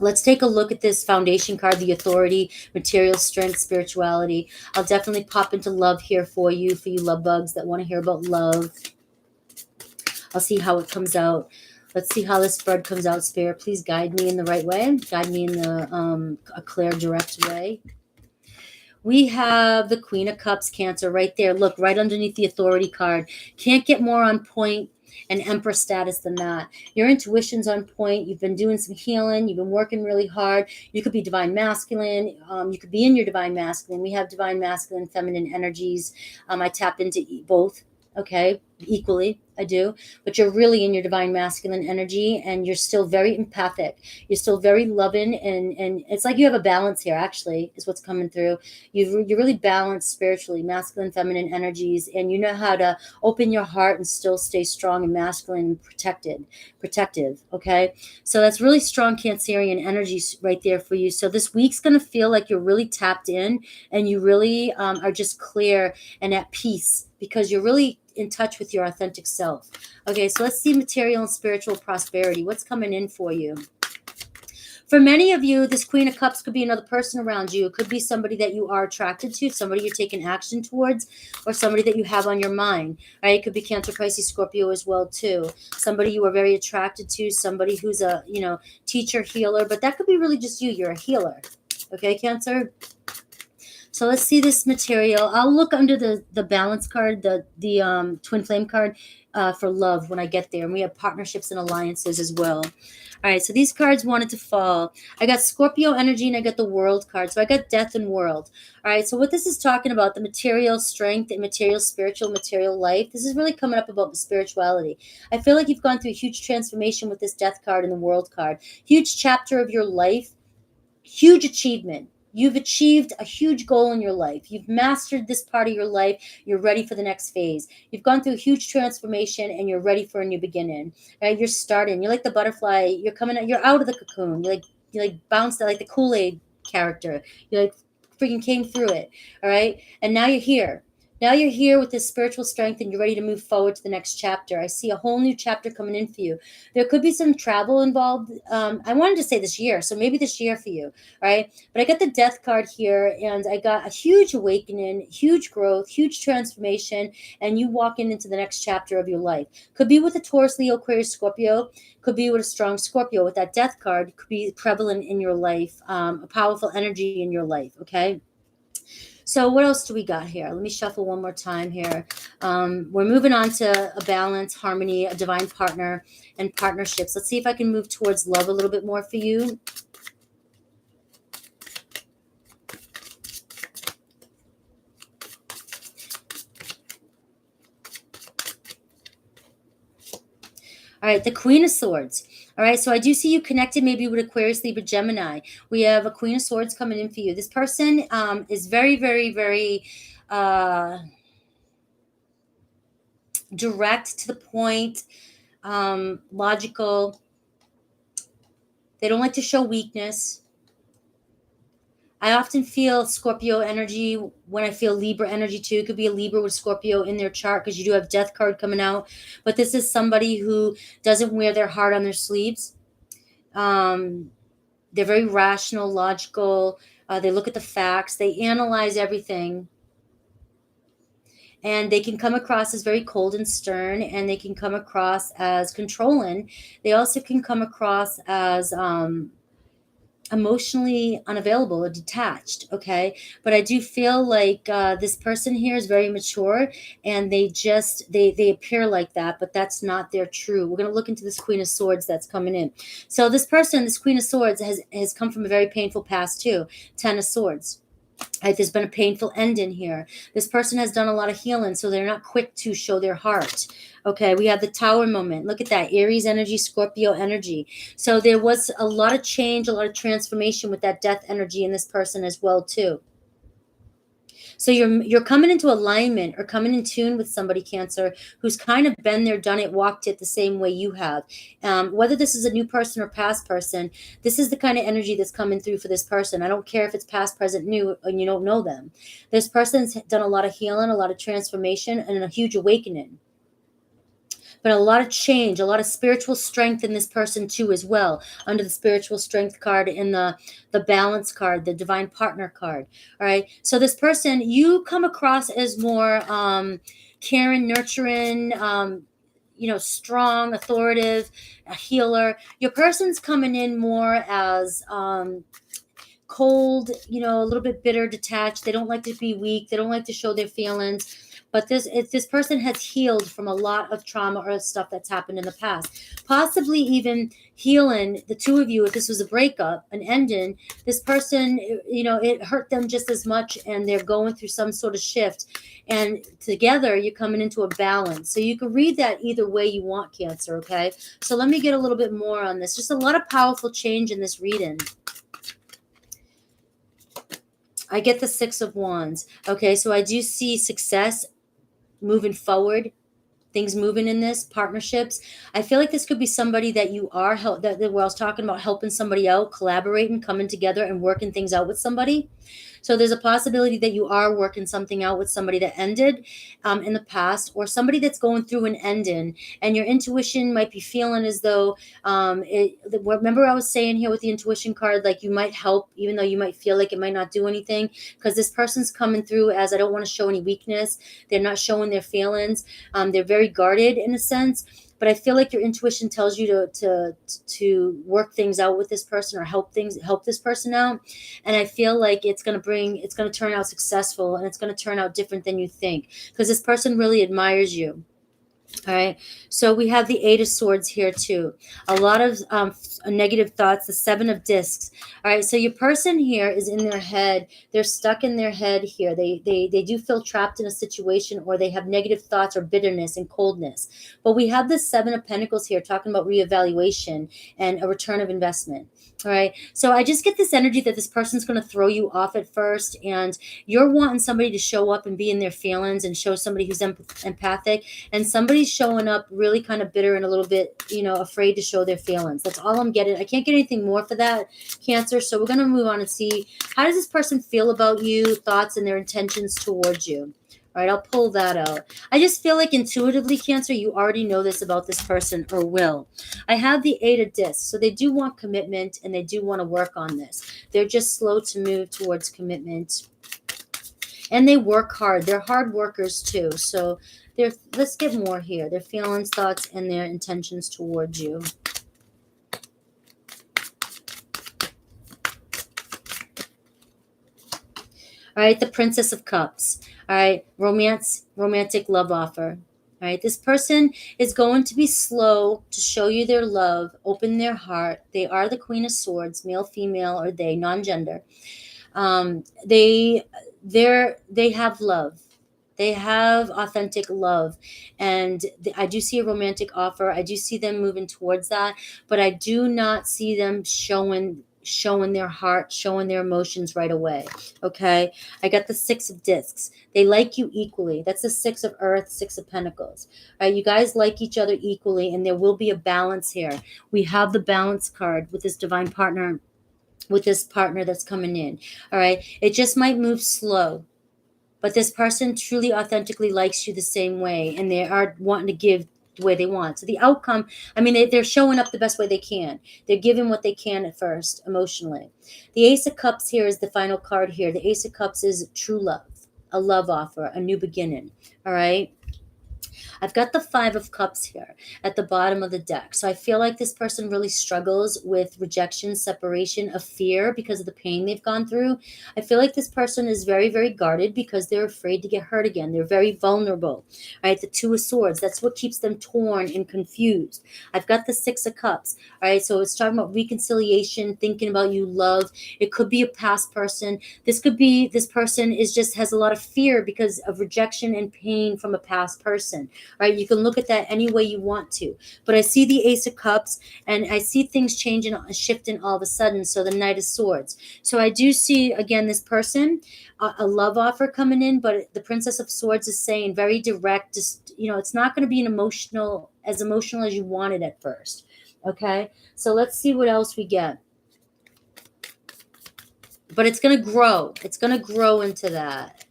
Let's take a look at this foundation card, the authority, material strength, spirituality. I'll definitely pop into love here for you love bugs that want to hear about love. I'll see how it comes out. Let's see how this spread comes out, Spirit. Please guide me in the right way. Guide me in a clear, direct way. We have the Queen of Cups, Cancer, right there. Look, right underneath the authority card. Can't get more on point and Empress status than that. Your intuition's on point. You've been doing some healing. You've been working really hard. You could be divine masculine. You could be in your divine masculine. We have divine masculine, feminine energies. I tap into both. Okay, equally, I do, but you're really in your divine masculine energy, and you're still very empathic. You're still very loving, and it's like you have a balance here. Actually, is what's coming through. You're really balanced spiritually, masculine, feminine energies, and you know how to open your heart and still stay strong and masculine and protective. Okay, so that's really strong Cancerian energy right there for you. So this week's gonna feel like you're really tapped in, and you really are just clear and at peace because you're really in touch with your authentic self. Okay, so let's see material and spiritual prosperity. What's coming in for you? For many of you, this Queen of Cups could be another person around you. It could be somebody that you are attracted to, somebody you're taking action towards, or somebody that you have on your mind. Right? It could be Cancer, Pisces, Scorpio as well too. Somebody you are very attracted to, somebody who's a teacher, healer, but that could be really just you. You're a healer. Okay, Cancer? So let's see this material. I'll look under the balance card, the twin flame card, for love when I get there. And we have partnerships and alliances as well. All right, so these cards wanted to fall. I got Scorpio energy and I got the world card. So I got death and world. All right, so what this is talking about, the material strength and material spiritual, material life, this is really coming up about the spirituality. I feel like you've gone through a huge transformation with this death card and the world card. Huge chapter of your life, huge achievement. You've achieved a huge goal in your life. You've mastered this part of your life. You're ready for the next phase. You've gone through a huge transformation and you're ready for a new beginning. Right? You're starting. You're like the butterfly. You're coming out. You're out of the cocoon. You like bounced out like the Kool-Aid character. You like freaking came through it. All right. And now you're here. Now you're here with this spiritual strength and you're ready to move forward to the next chapter. I see a whole new chapter coming in for you. There could be some travel involved. I wanted to say this year, so maybe this year for you, right? But I got the death card here, and I got a huge awakening, huge growth, huge transformation, and you walking into the next chapter of your life. Could be with a Taurus, Leo, Aquarius, Scorpio. Could be with a strong Scorpio. With that death card, could be prevalent in your life, a powerful energy in your life, okay? So what else do we got here? Let me shuffle one more time here. We're moving on to a balance, harmony, a divine partner, and partnerships. Let's see if I can move towards love a little bit more for you. All right, the Queen of Swords. All right, so I do see you connected maybe with Aquarius, Libra, Gemini. We have a Queen of Swords coming in for you. This person is very, very, very direct, to the point, logical. They don't like to show weakness. I often feel Scorpio energy when I feel Libra energy too. It could be a Libra with Scorpio in their chart because you do have death card coming out. But this is somebody who doesn't wear their heart on their sleeves. They're very rational, logical. They look at the facts. They analyze everything. And they can come across as very cold and stern, and they can come across as controlling. They also can come across as emotionally unavailable or detached, okay? But I do feel like this person here is very mature, and they appear like that, but that's not their true. We're going to look into this Queen of Swords that's coming in. So this person, this Queen of Swords, has come from a very painful past too. Ten of Swords. Right, there's been a painful end in here. This person has done a lot of healing, so they're not quick to show their heart. Okay, we have the Tower moment. Look at that. Aries energy, Scorpio energy. So there was a lot of change, a lot of transformation with that death energy in this person as well, too. So you're coming into alignment or coming in tune with somebody, Cancer, who's kind of been there, done it, walked it the same way you have. Whether this is a new person or past person, this is the kind of energy that's coming through for this person. I don't care if it's past, present, new, and you don't know them. This person's done a lot of healing, a lot of transformation, and a huge awakening. But a lot of change, a lot of spiritual strength in this person too as well, under the spiritual strength card in the balance card, the divine partner card. All right, so this person, you come across as more caring, nurturing, strong, authoritative, a healer. Your person's coming in more as cold, a little bit bitter, detached. They don't like to be weak. They don't like to show their feelings. But this person has healed from a lot of trauma or stuff that's happened in the past. Possibly even healing the two of you. If this was a breakup, an ending, this person, it hurt them just as much, and they're going through some sort of shift. And together, you're coming into a balance. So you can read that either way you want, Cancer, okay? So let me get a little bit more on this. Just a lot of powerful change in this reading. I get the Six of Wands. Okay, so I do see success moving forward, things moving in this, partnerships. I feel like this could be somebody that you are, that where I was talking about helping somebody out, collaborating, coming together and working things out with somebody. So there's a possibility that you are working something out with somebody that ended in the past, or somebody that's going through an ending, and your intuition might be feeling as though, remember I was saying here with the intuition card, like you might help, even though you might feel like it might not do anything, because this person's coming through as, I don't want to show any weakness. They're not showing their feelings. They're very guarded in a sense. but I feel like your intuition tells you to work things out with this person, or help this person out. And I feel like it's going to turn out successful, and it's going to turn out different than you think, because this person really admires you. All right. So we have the Eight of Swords here too. A lot of negative thoughts, the Seven of Discs. All right. So your person here is in their head. They're stuck in their head here. They do feel trapped in a situation, or they have negative thoughts or bitterness and coldness. But we have the Seven of Pentacles here talking about reevaluation and a return of investment. All right. So I just get this energy that this person's going to throw you off at first, and you're wanting somebody to show up and be in their feelings and show somebody who's empathic, and somebody's showing up really kind of bitter and a little bit, afraid to show their feelings. That's all I'm getting. I can't get anything more for that, Cancer. So we're going to move on and see, how does this person feel about you, thoughts and their intentions towards you. All right, I'll pull that out. I just feel like intuitively, Cancer, you already know this about this person, or will. I have the Eight of Discs. So they do want commitment, and they do want to work on this. They're just slow to move towards commitment. And they work hard. They're hard workers too. So let's get more here. Their feelings, thoughts, and their intentions towards you. All right, the Princess of Cups. All right, romantic love offer. All right, this person is going to be slow to show you their love, open their heart. They are the Queen of Swords, male, female, or they, non-gender. They have love. They have authentic love, and I do see a romantic offer. I do see them moving towards that, but I do not see them showing their heart, showing their emotions right away. Okay, I got the Six of Discs. They like you equally. That's the Six of Earth, Six of Pentacles. All right, you guys like each other equally, and there will be a balance here. We have the balance card with this divine partner, with this partner that's coming in. All right, it just might move slow, but this person truly authentically likes you the same way, and they are wanting to give the way they want. So the outcome, I mean, they're showing up the best way they can. They're giving what they can at first emotionally. The Ace of Cups here is the final card here. The Ace of Cups is true love, a love offer, a new beginning. All right. I've got the Five of Cups here at the bottom of the deck. So I feel like this person really struggles with rejection, separation, of fear because of the pain they've gone through. I feel like this person is very, very guarded because they're afraid to get hurt again. They're very vulnerable. All right, the Two of Swords, that's what keeps them torn and confused. I've got the Six of Cups. All right, so it's talking about reconciliation, thinking about you, love. It could be a past person. This could be this person has a lot of fear because of rejection and pain from a past person. Right, you can look at that any way you want to, but I see the Ace of Cups, and I see things changing, shifting all of a sudden. So the Knight of Swords. So I do see again this person, a love offer coming in, but the Princess of Swords is saying very direct. Just it's not going to be as emotional as you wanted at first. Okay, so let's see what else we get. But it's going to grow. It's going to grow into that.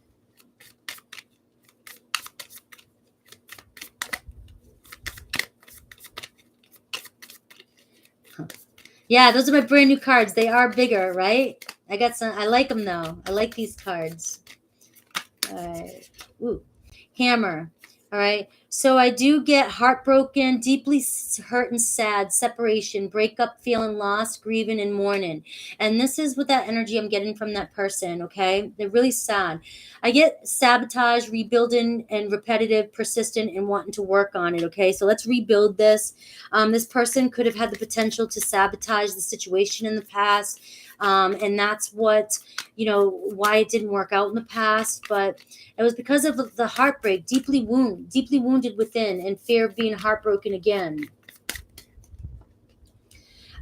Yeah, those are my brand new cards. They are bigger, right? I got some. I like them though. I like these cards. All right. Ooh, Hammer. All right. So I do get heartbroken, deeply hurt and sad, separation, breakup, feeling lost, grieving, and mourning. And this is what that energy I'm getting from that person. Okay. They're really sad. I get sabotage, rebuilding, and repetitive, persistent, and wanting to work on it. Okay. So let's rebuild this. This person could have had the potential to sabotage the situation in the past. And that's what, why it didn't work out in the past. But it was because of the heartbreak, deeply wounded within, and fear of being heartbroken again.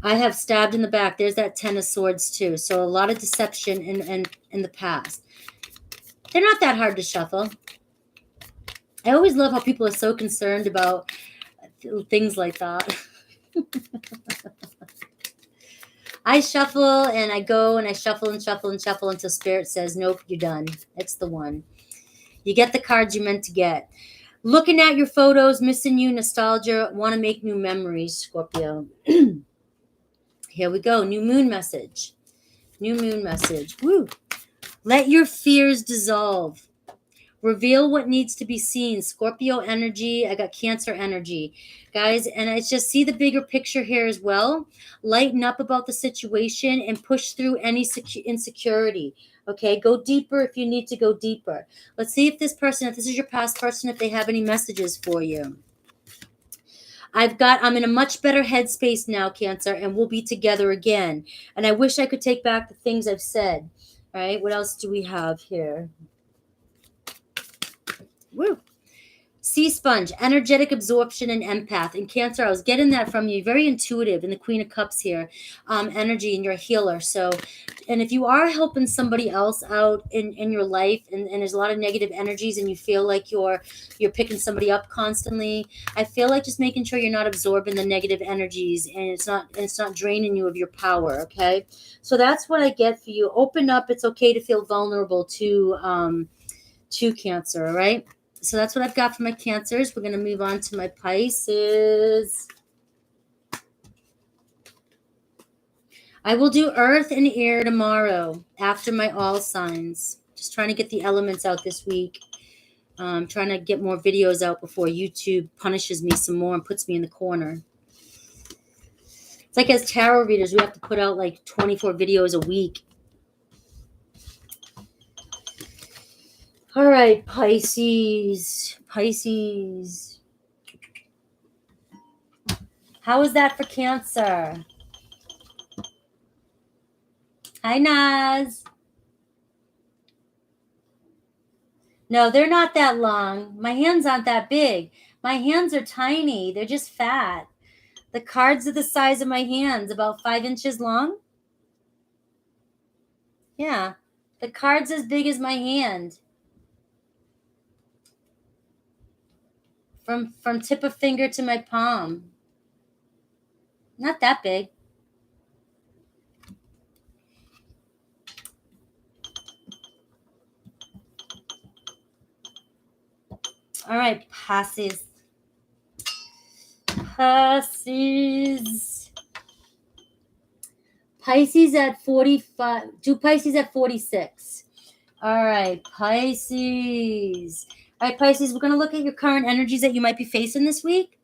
I have stabbed in the back. There's that Ten of Swords too. So a lot of deception in the past. They're not that hard to shuffle. I always love how people are so concerned about things like that. I shuffle and I go and I shuffle and shuffle and shuffle until Spirit says, nope, you're done. It's the one. You get the cards you meant to get. Looking at your photos, missing you, nostalgia, want to make new memories, Scorpio. Here we go. New moon message. New moon message. Woo. Let your fears dissolve. Reveal what needs to be seen. Scorpio energy. I got Cancer energy, guys. And I just see the bigger picture here as well. Lighten up about the situation and push through any insecurity. Okay, go deeper if you need to go deeper. Let's see if this person, if this is your past person, if they have any messages for you. I'm in a much better headspace now, Cancer, and we'll be together again. And I wish I could take back the things I've said. All right, what else do we have here? Woo. Sea sponge, energetic absorption, and empath. In Cancer, I was getting that from you. Very intuitive in the Queen of Cups here. Energy, and you're a healer. So, and if you are helping somebody else out in your life, and there's a lot of negative energies, and you feel like you're picking somebody up constantly, I feel like just making sure you're not absorbing the negative energies, and it's not draining you of your power. Okay, so that's what I get for you. Open up. It's okay to feel vulnerable to Cancer. All right. So that's what I've got for my Cancers. We're going to move on to my Pisces. I will do Earth and Air tomorrow after my all signs. Just trying to get the elements out this week. Trying to get more videos out before YouTube punishes me some more and puts me in the corner. It's like as tarot readers, we have to put out like 24 videos a week. All right, Pisces. How is that for Cancer? Hi, Naz. No, they're not that long. My hands aren't that big. My hands are tiny. They're just fat. The cards are the size of my hands, about 5 inches long. Yeah, the card's as big as my hand. From tip of finger to my palm. Not that big. All right, Pisces. Pisces at 45. Do Pisces at 46. All right, Pisces. All right, Pisces, we're going to look at your current energies that you might be facing this week.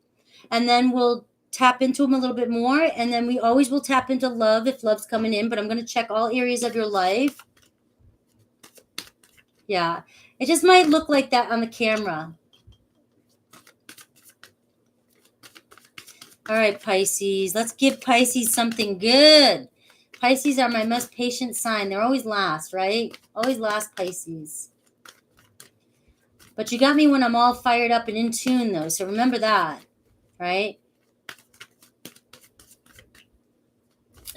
And then we'll tap into them a little bit more. And then we always will tap into love if love's coming in. But I'm going to check all areas of your life. Yeah, it just might look like that on the camera. All right, Pisces. Let's give Pisces something good. Pisces are my most patient sign. They're always last, right? Always last, Pisces. But you got me when I'm all fired up and in tune, though. So remember that, right?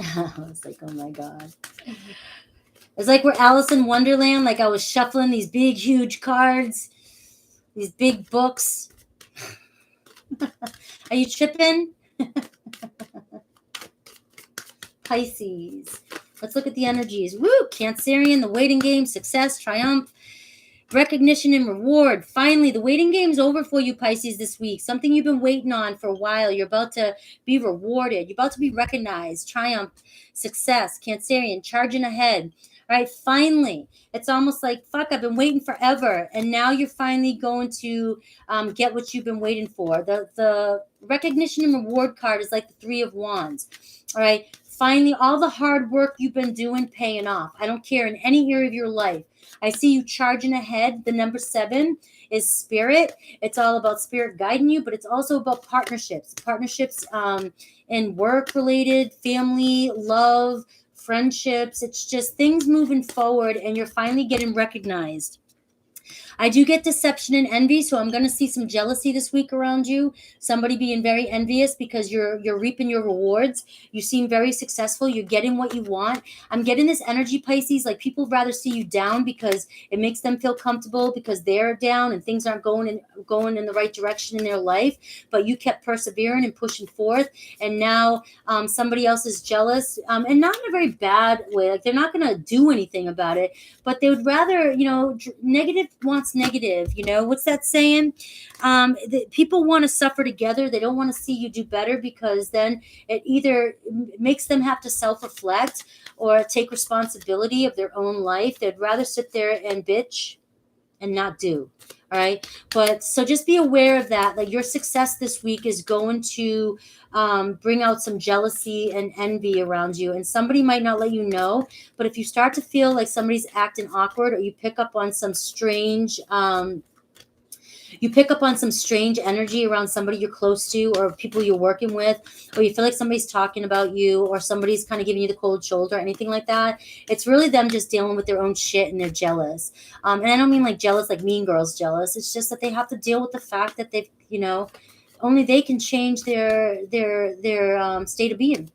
It's like, oh my God. It's like we're Alice in Wonderland. Like I was shuffling these big, huge cards, these big books. Are you tripping? Pisces. Let's look at the energies. Woo! Cancerian, the waiting game, success, triumph, recognition, and reward. Finally, the waiting game's over for you, Pisces, this week. Something you've been waiting on for a while. You're about to be rewarded. You're about to be recognized. Triumph, success, Cancerian, charging ahead. All right, finally, it's almost like, fuck, I've been waiting forever. And now you're finally going to get what you've been waiting for. The recognition and reward card is like the 3 of Wands. All right, finally, all the hard work you've been doing paying off. I don't care in any area of your life. I see you charging ahead. The number 7 is spirit. It's all about spirit guiding you, but it's also about partnerships. Partnerships in work related, family, love, friendships. It's just things moving forward and you're finally getting recognized. I do get deception and envy, so I'm going to see some jealousy this week around you. Somebody being very envious because you're reaping your rewards. You seem very successful. You're getting what you want. I'm getting this energy, Pisces, like people rather see you down because it makes them feel comfortable because they're down and things aren't going in the right direction in their life. But you kept persevering and pushing forth, and now somebody else is jealous, and not in a very bad way. Like they're not going to do anything about it, but they would rather, negative wants negative. What's that saying? People want to suffer together. They don't want to see you do better because then it either makes them have to self-reflect or take responsibility of their own life. They'd rather sit there and bitch. and not do. All right. But so just be aware of that. Like your success this week is going to bring out some jealousy and envy around you. And somebody might not let you know. But if you start to feel like somebody's acting awkward, or you pick up on some strange, energy around somebody you're close to or people you're working with, or you feel like somebody's talking about you or somebody's kind of giving you the cold shoulder, anything like that, it's really them just dealing with their own shit and they're jealous. And I don't mean like jealous, like mean girls jealous. It's just that they have to deal with the fact that they've, only they can change their state of being.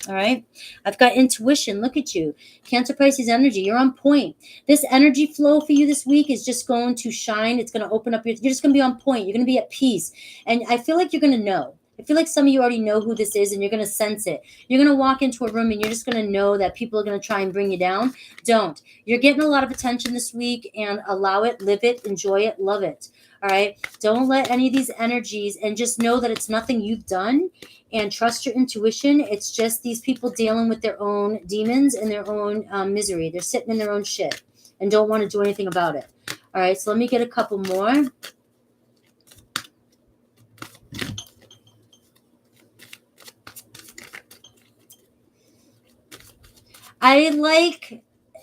All right. I've got intuition. Look at you. Cancer Pisces energy. You're on point. This energy flow for you this week is just going to shine. It's going to open up you're just going to be on point. You're going to be at peace. And I feel like you're going to know. I feel like some of you already know who this is and you're going to sense it. You're going to walk into a room and you're just going to know that people are going to try and bring you down. Don't. You're getting a lot of attention this week, and allow it, live it, enjoy it, love it. All right. Don't let any of these energies, and just know that it's nothing you've done, and trust your intuition. It's just these people dealing with their own demons and their own misery. They're sitting in their own shit and don't want to do anything about it. All right. So let me get a couple more.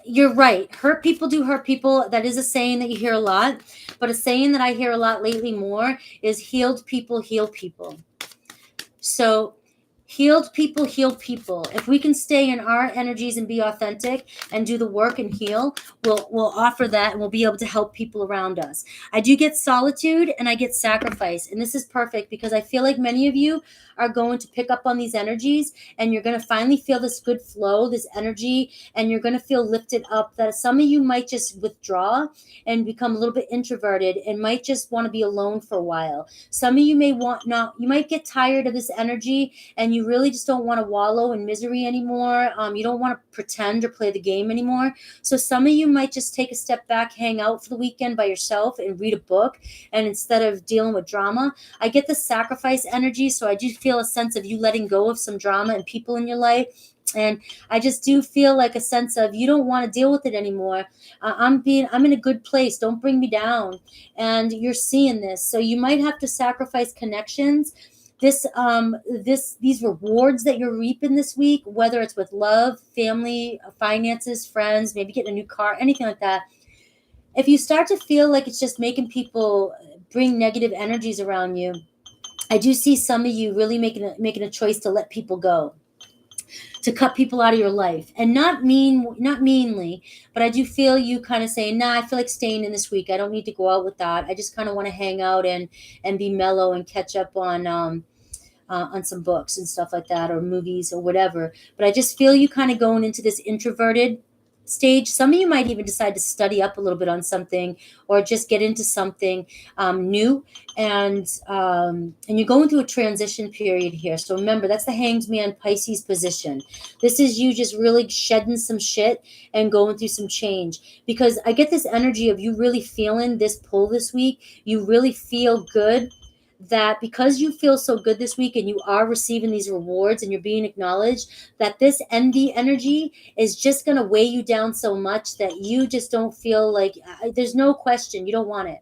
You're right. Hurt people do hurt people. That is a saying that you hear a lot. But a saying that I hear a lot lately more is healed people heal people. So healed people heal people. If we can stay in our energies and be authentic and do the work and heal, we'll offer that, and we'll be able to help people around us. I do get solitude and I get sacrifice. And this is perfect because I feel like many of you are going to pick up on these energies, and you're going to finally feel this good flow, this energy, and you're going to feel lifted up. That some of you might just withdraw and become a little bit introverted and might just want to be alone for a while. Some of you you might get tired of this energy, and you really just don't want to wallow in misery anymore. You don't want to pretend or play the game anymore. So some of you might just take a step back, hang out for the weekend by yourself and read a book. And instead of dealing with drama, I get the sacrifice energy. So I do feel a sense of you letting go of some drama and people in your life. And I just do feel like a sense of you don't want to deal with it anymore. I'm in a good place. Don't bring me down. And you're seeing this. So you might have to sacrifice connections. These rewards that you're reaping this week, whether it's with love, family, finances, friends, maybe getting a new car, anything like that. If you start to feel like it's just making people bring negative energies around you, I do see some of you really making a choice to let people go, to cut people out of your life. And not meanly, but I do feel you kind of saying, nah, I feel like staying in this week. I don't need to go out with that. I just kind of want to hang out and be mellow and catch up on some books and stuff like that, or movies or whatever. But I just feel you kind of going into this introverted stage. Some of you might even decide to study up a little bit on something, or just get into something new. And you're going through a transition period here. So remember, that's the Hanged Man Pisces position. This is you just really shedding some shit and going through some change, because I get this energy of you really feeling this pull this week. You really feel good, that because you feel so good this week and you are receiving these rewards and you're being acknowledged, that this envy energy is just going to weigh you down so much that you just don't feel like there's no question. You don't want it.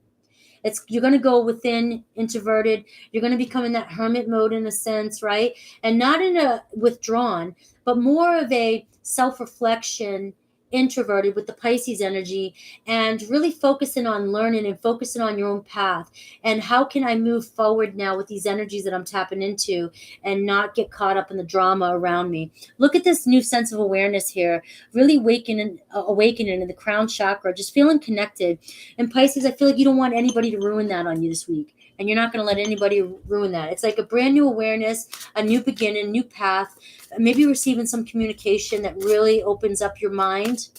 You're going to go within, introverted. You're going to become in that hermit mode in a sense, right? And not in a withdrawn, but more of a self-reflection, introverted with the Pisces energy, and really focusing on learning and focusing on your own path. And how can I move forward now with these energies that I'm tapping into, and not get caught up in the drama around me? Look at this new sense of awareness here, really awakening in the crown chakra, just feeling connected. And Pisces, I feel like you don't want anybody to ruin that on you this week. And you're not going to let anybody ruin that. It's like a brand new awareness, a new beginning, new path. Maybe receiving some communication that really opens up your mind.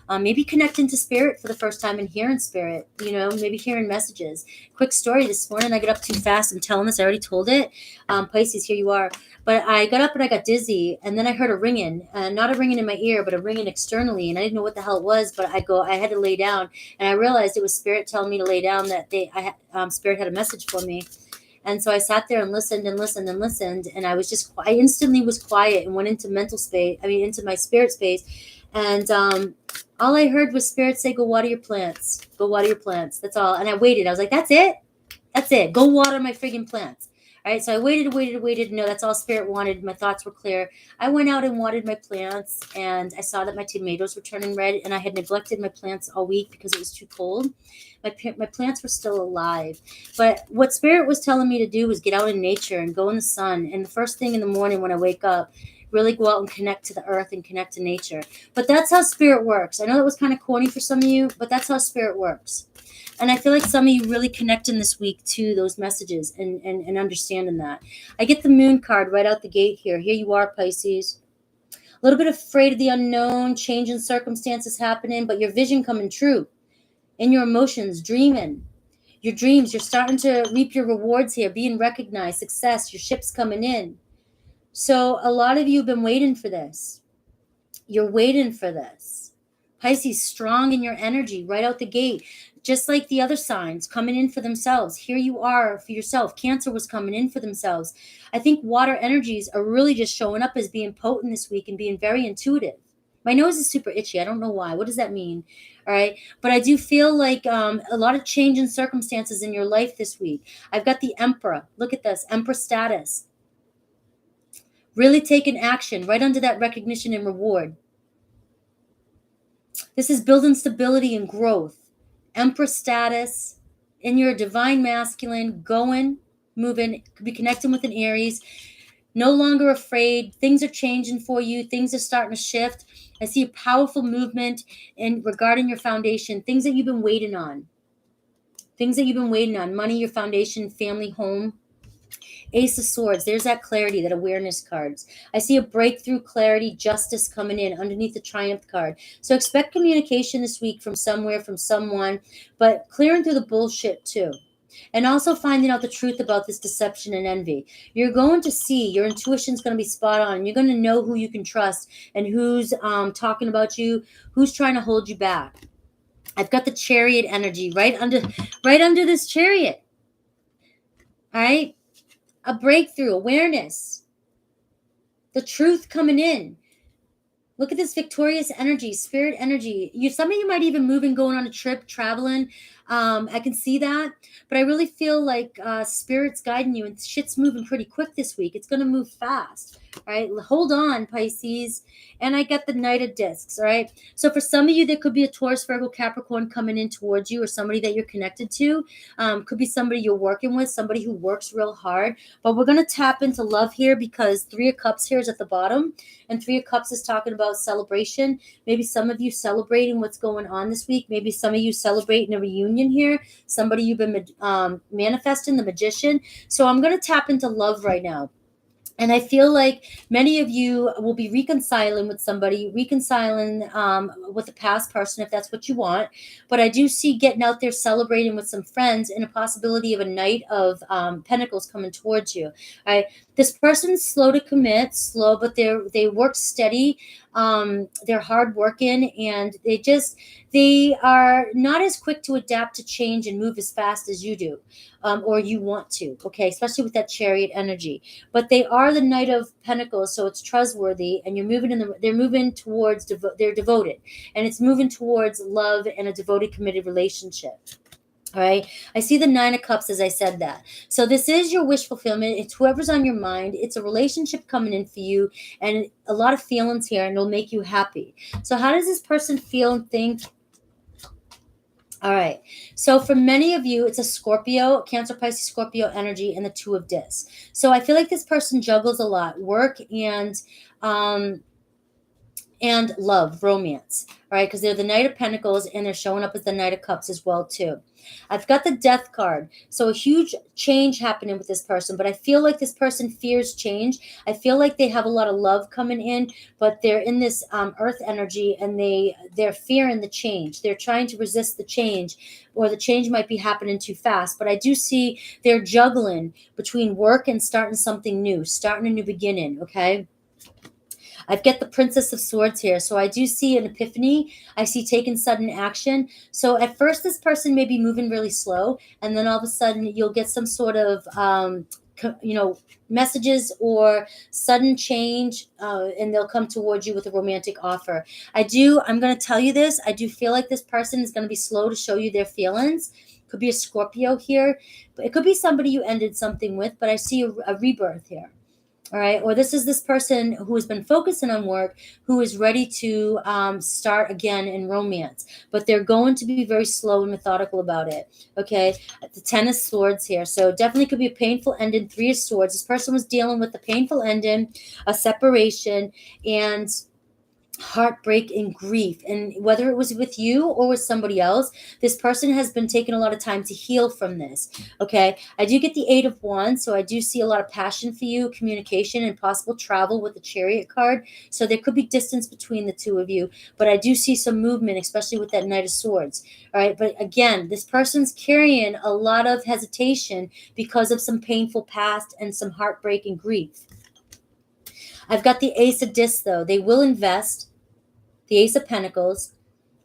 Maybe connecting to spirit for the first time and hearing spirit, maybe hearing messages. Quick story this morning, I got up too fast. I'm telling this, I already told it. Pisces, here you are. But I got up and I got dizzy, and then I heard a ringing, not a ringing in my ear, but a ringing externally. And I didn't know what the hell it was, but I had to lay down, and I realized it was spirit telling me to lay down, that spirit had a message for me. And so I sat there and listened and listened and listened. And I instantly was quiet and went into into my spirit space. And All I heard was Spirit say, go water your plants. Go water your plants. That's all. And I waited. I was like, that's it? That's it. Go water my friggin' plants. All right. So I waited. No, that's all Spirit wanted. My thoughts were clear. I went out and watered my plants, and I saw that my tomatoes were turning red, and I had neglected my plants all week because it was too cold. My plants were still alive. But what Spirit was telling me to do was get out in nature and go in the sun. And the first thing in the morning when I wake up, really go out and connect to the earth and connect to nature. But that's how Spirit works. I know that was kind of corny for some of you, but that's how Spirit works. And I feel like some of you really connecting this week to those messages and understanding that. I get the moon card right out the gate here. Here you are, Pisces. A little bit afraid of the unknown, change in circumstances happening, but your vision coming true. In your emotions, dreaming. Your dreams, you're starting to reap your rewards here, being recognized, success, your ship's coming in. So a lot of you have been waiting for this. You're waiting for this. Pisces, strong in your energy right out the gate. Just like the other signs coming in for themselves. Here you are for yourself. Cancer was coming in for themselves. I think water energies are really just showing up as being potent this week and being very intuitive. My nose is super itchy. I don't know why. What does that mean? All right. But I do feel like a lot of change in circumstances in your life this week. I've got the Emperor. Look at this. Emperor status. Really taking action right under that recognition and reward. This is building stability and growth. Emperor status in your divine masculine, going, moving, could be connecting with an Aries. No longer afraid. Things are changing for you. Things are starting to shift. I see a powerful movement in regarding your foundation, things that you've been waiting on. Things that you've been waiting on. Money, your foundation, family, home. Ace of Swords, there's that clarity, that awareness cards. I see a breakthrough, clarity, justice coming in underneath the Triumph card. So expect communication this week from somewhere, from someone, but clearing through the bullshit too. And also finding out the truth about this deception and envy. You're going to see, your intuition's going to be spot on. You're going to know who you can trust and who's talking about you, who's trying to hold you back. I've got the Chariot energy right under this Chariot. All right? A breakthrough, awareness, the truth coming in. Look at this victorious energy, Spirit energy. Some of you might even move and going on a trip, traveling. I can see that, but I really feel like Spirit's guiding you, and shit's moving pretty quick this week. It's going to move fast, right? Hold on, Pisces. And I got the Knight of Discs, all right? So for some of you, there could be a Taurus, Virgo, Capricorn coming in towards you, or somebody that you're connected to. Could be somebody you're working with, somebody who works real hard. But we're going to tap into love here because Three of Cups here is at the bottom, and Three of Cups is talking about celebration. Maybe some of you celebrating what's going on this week. Maybe some of you celebrating a reunion here. Somebody you've been manifesting, the Magician. So I'm going to tap into love right now. And I feel like many of you will be reconciling with somebody, reconciling with a past person, if that's what you want. But I do see getting out there, celebrating with some friends, and a possibility of a Knight of Pentacles coming towards you. All right. This person's slow to commit, but they work steady. They're hardworking, and they are not as quick to adapt to change and move as fast as you do, or you want to. Okay, especially with that Chariot energy. But they are the Knight of Pentacles, so it's trustworthy, and they're moving towards they're devoted, and it's moving towards love and a devoted, committed relationship. All right. I see the Nine of Cups as I said that. So this is your wish fulfillment. It's whoever's on your mind. It's a relationship coming in for you, and a lot of feelings here, and it'll make you happy. So how does this person feel and think? All right. So for many of you, it's a Scorpio, Cancer, Pisces, Scorpio energy, and the Two of Discs. So I feel like this person juggles a lot, work and love, romance. All right, because they're the Knight of Pentacles, and they're showing up as the Knight of Cups as well too. I've got the Death card. So a huge change happening with this person, but I feel like this person fears change. I feel like they have a lot of love coming in, but they're in this earth energy, and they're fearing the change. They're trying to resist the change, or the change might be happening too fast. But I do see they're juggling between work and starting something new, starting a new beginning, okay? I've got the Princess of Swords here. So I do see an epiphany. I see taking sudden action. So at first, this person may be moving really slow, and then all of a sudden you'll get some sort of messages or sudden change, and they'll come towards you with a romantic offer. I'm going to tell you this. I do feel like this person is going to be slow to show you their feelings. Could be a Scorpio here, but it could be somebody you ended something with, but I see a rebirth here. All right. Or this person who has been focusing on work, who is ready to start again in romance, but they're going to be very slow and methodical about it. Okay. The 10 of Swords here. So definitely could be a painful ending. 3 of Swords. This person was dealing with a painful ending, a separation, and heartbreak and grief, and whether it was with you or with somebody else, this person has been taking a lot of time to heal from this. Okay, I do get the 8 of Wands, so I do see a lot of passion for you, communication, and possible travel with the Chariot card. So there could be distance between the two of you, but I do see some movement, especially with that Knight of Swords. All right, but again, this person's carrying a lot of hesitation because of some painful past and some heartbreak and grief. I've got the Ace of Discs, though. They will invest. The Ace of Pentacles.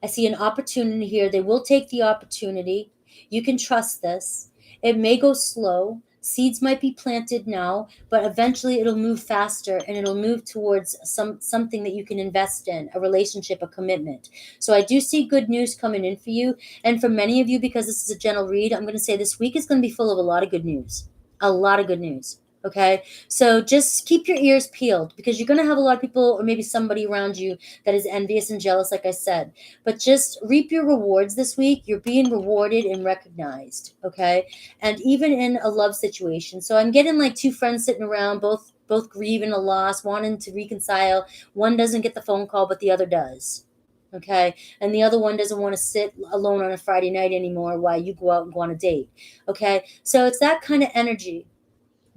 I see an opportunity here. They will take the opportunity. You can trust this. It may go slow. Seeds might be planted now, but eventually it'll move faster, and it'll move towards something that you can invest in, a relationship, a commitment. So I do see good news coming in for you. And for many of you, because this is a general read, I'm going to say this week is going to be full of a lot of good news. A lot of good news. Okay, so just keep your ears peeled, because you're going to have a lot of people, or maybe somebody around you, that is envious and jealous, like I said. But just reap your rewards this week. You're being rewarded and recognized. Okay, and even in a love situation. So I'm getting like 2 friends sitting around, both grieving a loss, wanting to reconcile. One doesn't get the phone call, but the other does. Okay, and the other one doesn't want to sit alone on a Friday night anymore while you go out and go on a date. Okay, so it's that kind of energy.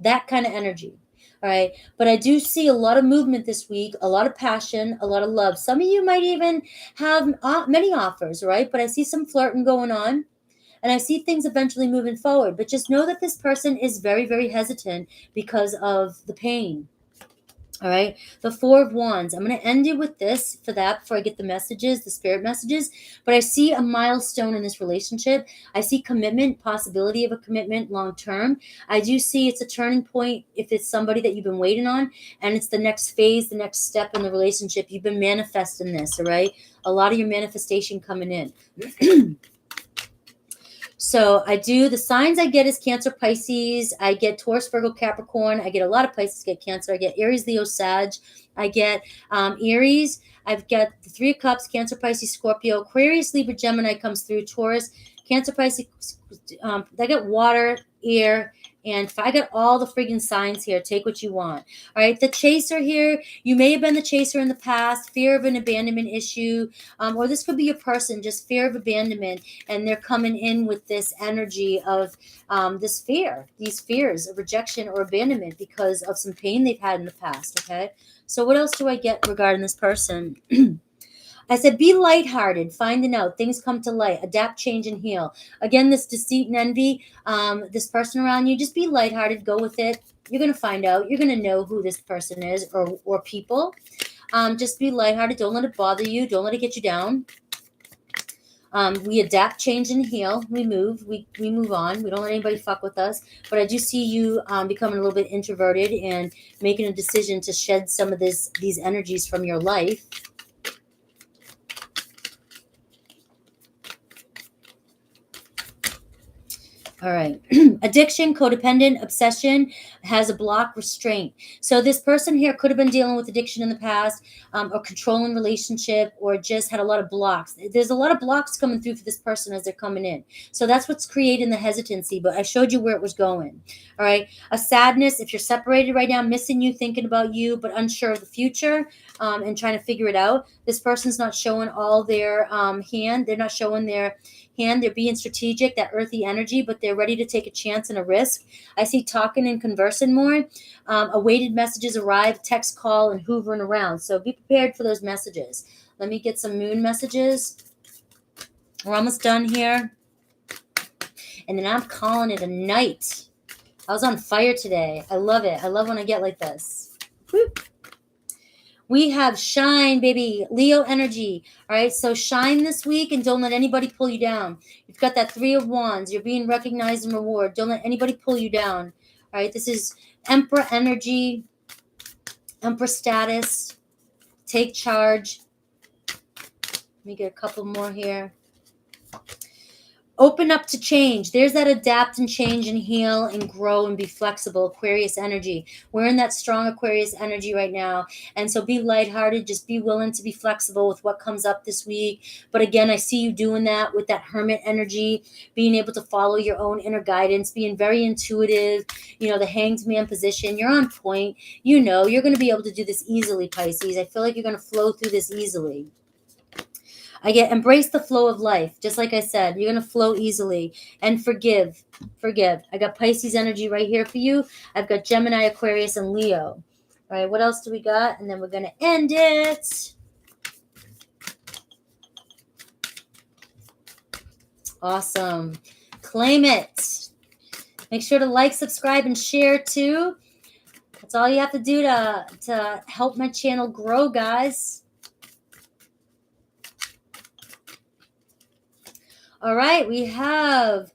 All right, but I do see a lot of movement this week, a lot of passion, a lot of love. Some of you might even have many offers, right? But I see some flirting going on, and I see things eventually moving forward. But just know that this person is very, very hesitant because of the pain. All right, the 4 of Wands. I'm going to end it with this for that before I get the messages, the spirit messages. But I see a milestone in this relationship. I see commitment, possibility of a commitment long term. I do see it's a turning point if it's somebody that you've been waiting on, and it's the next phase, the next step in the relationship. You've been manifesting this, all right? A lot of your manifestation coming in. So the signs I get is Cancer, Pisces. I get Taurus, Virgo, Capricorn. I get a lot of Pisces, get Cancer. I get Aries, Leo, Sag. I get Aries. I've got the 3 of Cups, Cancer, Pisces, Scorpio. Aquarius, Libra, Gemini comes through. Taurus, Cancer, Pisces. I got water, air, and I got all the friggin' signs here. Take what you want. All right, the chaser here. You may have been the chaser in the past. Fear of an abandonment issue. Or this could be a person, just fear of abandonment. And they're coming in with this energy of this fear. These fears of rejection or abandonment because of some pain they've had in the past, okay? So what else do I get regarding this person? I said, be lighthearted, finding out. Things come to light. Adapt, change, and heal. Again, this deceit and envy, this person around you, just be lighthearted. Go with it. You're going to find out. You're going to know who this person is or people. Just be lighthearted. Don't let it bother you. Don't let it get you down. We adapt, change, and heal. We move. We move on. We don't let anybody fuck with us. But I do see you becoming a little bit introverted and making a decision to shed some of these energies from your life. All right. Addiction, codependent, obsession, has a block, restraint. So this person here could have been dealing with addiction in the past, or controlling relationship, or just had a lot of blocks. There's a lot of blocks coming through for this person as they're coming in. So that's what's creating the hesitancy, but I showed you where it was going. All right. A sadness, if you're separated right now, missing you, thinking about you, but unsure of the future, and trying to figure it out. This person's not showing all their hand. They're not showing their hand. They're being strategic, that earthy energy, but they're ready to take a chance and a risk. I see talking and conversing more. Awaited messages arrive, text, call, and hoovering around. So be prepared for those messages. Let me get some moon messages. We're almost done here. And then I'm calling it a night. I was on fire today. I love it. I love when I get like this. Woo. We have shine, baby. Leo energy. All right, so shine this week and don't let anybody pull you down. You've got that 3 of Wands. You're being recognized and rewarded. Don't let anybody pull you down. All All right, this is Emperor energy, Emperor status. Take charge. Let me get a couple more here. Open up to change. There's that adapt and change and heal and grow and be flexible. Aquarius energy. We're in that strong Aquarius energy right now. And so be lighthearted. Just be willing to be flexible with what comes up this week. But again, I see you doing that with that hermit energy, being able to follow your own inner guidance, being very intuitive. You know, the hanged man position. You're on point. You know, you're going to be able to do this easily, Pisces. I feel like you're going to flow through this easily. I get embrace the flow of life. Just like I said, you're going to flow easily and forgive. Forgive. I got Pisces energy right here for you. I've got Gemini, Aquarius, and Leo. All right, what else do we got? And then we're going to end it. Awesome. Claim it. Make sure to like, subscribe, and share too. That's all you have to do to help my channel grow, guys. All right, we have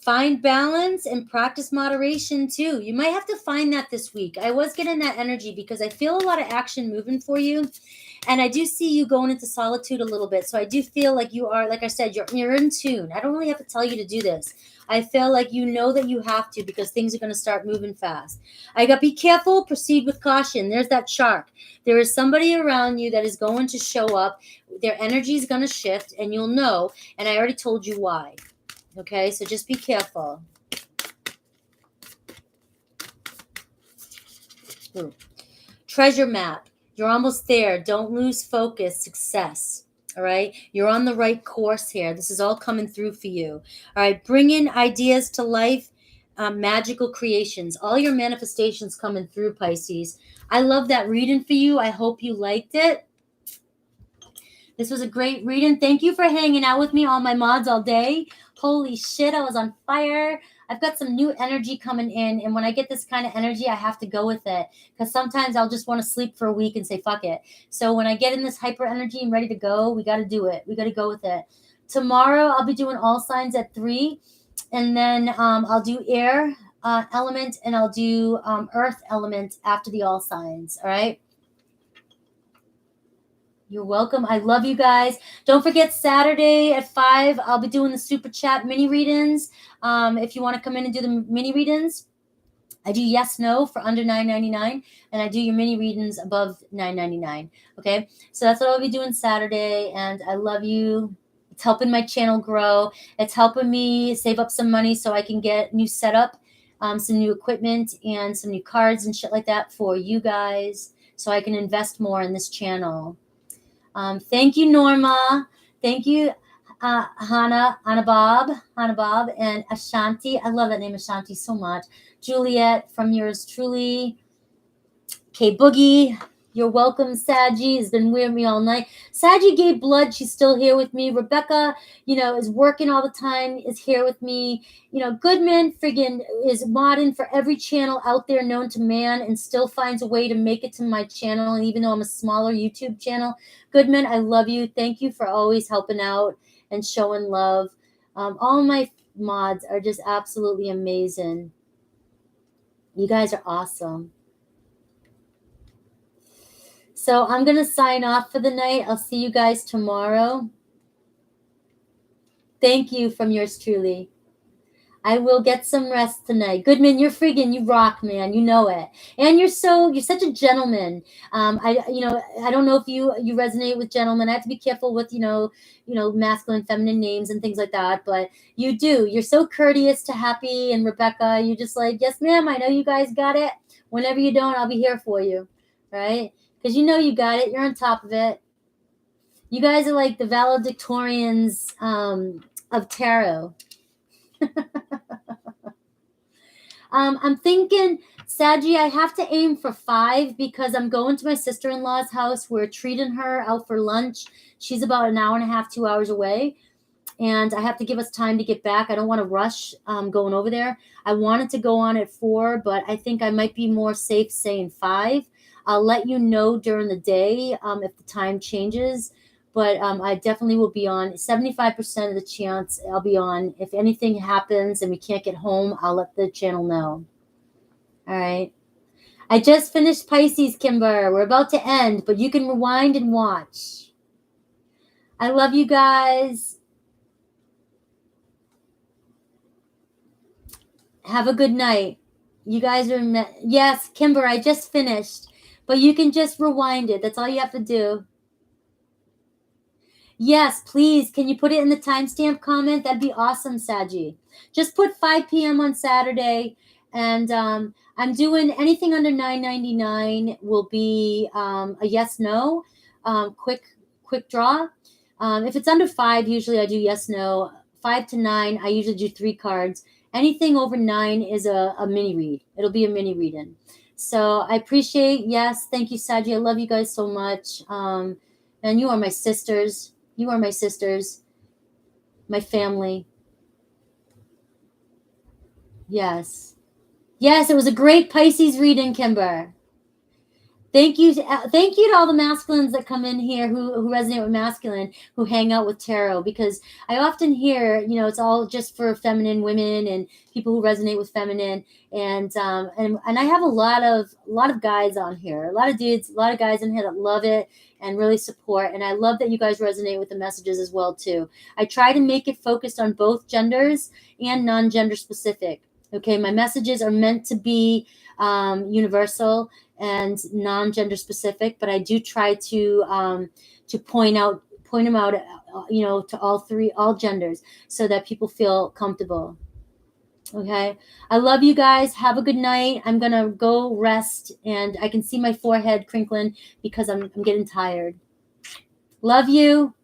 find balance and practice moderation too. You might have to find that this week. I was getting that energy because I feel a lot of action moving for you. And I do see you going into solitude a little bit. So I do feel like you are, like I said, you're in tune. I don't really have to tell you to do this. I feel like you know that you have to because things are going to start moving fast. I got be careful, proceed with caution. There's that shark. There is somebody around you that is going to show up. Their energy is going to shift and you'll know. And I already told you why. Okay, so just be careful. Treasure map. You're almost there. Don't lose focus. Success. All right. You're on the right course here. This is all coming through for you. All right. Bring in ideas to life. Magical creations. All your manifestations coming through, Pisces. I love that reading for you. I hope you liked it. This was a great reading. Thank you for hanging out with me, all my mods, all day. Holy shit, I was on fire. I've got some new energy coming in, and when I get this kind of energy, I have to go with it, because sometimes I'll just want to sleep for a week and say, fuck it. So when I get in this hyper energy and ready to go, we got to do it. We got to go with it. Tomorrow, I'll be doing all signs at 3, and then I'll do air element, and I'll do earth element after the all signs, all right? You're welcome. I love you guys. Don't forget Saturday at 5, I'll be doing the super chat mini readings. If you want to come in and do the mini readings, I do yes, no for under $9.99, and I do your mini readings above $9.99. Okay, so that's what I'll be doing Saturday, and I love you. It's helping my channel grow. It's helping me save up some money so I can get new setup, some new equipment, and some new cards and shit like that for you guys, so I can invest more in this channel. Thank you, Norma. Thank you, Hannah Bob, and Ashanti. I love that name, Ashanti, so much. Juliet, from yours truly. K Boogie, you're welcome. Saji has been with me all night. Saji gave blood. She's still here with me. Rebecca, is working all the time, is here with me. Goodman friggin' is modding for every channel out there known to man and still finds a way to make it to my channel. And even though I'm a smaller YouTube channel, Goodman, I love you. Thank you for always helping out and showing love. All my mods are just absolutely amazing. You guys are awesome. So I'm going to sign off for the night. I'll see you guys tomorrow. Thank you from yours truly. I will get some rest tonight. Goodman, you're friggin', you rock, man. You know it. And you're such a gentleman. I don't know if you resonate with gentlemen. I have to be careful with, masculine, feminine names and things like that. But you do. You're so courteous to Happy and Rebecca. You're just like, yes, ma'am. I know you guys got it. Whenever you don't, I'll be here for you. Right? Because you got it. You're on top of it. You guys are like the valedictorians of tarot. I'm thinking, Saji, I have to aim for 5 because I'm going to my sister-in-law's house. We're treating her out for lunch. She's about an hour and a half, 2 hours away. And I have to give us time to get back. I don't want to rush going over there. I wanted to go on at 4, but I think I might be more safe saying 5. I'll let you know during the day if the time changes. But I definitely will be on. 75% of the chance I'll be on. If anything happens and we can't get home, I'll let the channel know. All right. I just finished Pisces, Kimber. We're about to end, but you can rewind and watch. I love you guys. Have a good night. You guys are yes, Kimber, I just finished, but you can just rewind it. That's all you have to do. Yes, please. Can you put it in the timestamp comment? That'd be awesome, Saji. Just put 5 p.m. on Saturday, and I'm doing anything under $9.99 will be a yes no, quick draw. If it's under 5, usually I do yes no. 5 to 9, I usually do 3 cards. Anything over 9 is a mini read. It'll be a mini reading. So I appreciate, yes, thank you, Saji. I love you guys so much. And you are my sisters. You are my sisters, my family. Yes. Yes, it was a great Pisces reading, Kimber. Thank you to all the masculines that come in here who resonate with masculine, who hang out with tarot, because I often hear, it's all just for feminine women and people who resonate with feminine, and I have a lot of guys on here, a lot of dudes, a lot of guys in here that love it and really support, and I love that you guys resonate with the messages as well too. I try to make it focused on both genders and non-gender specific. Okay, my messages are meant to be universal and non-gender specific, but I do try to point them out, to all genders, so that people feel comfortable. Okay, I love you guys. Have a good night. I'm gonna go rest, and I can see my forehead crinkling because I'm getting tired. Love you.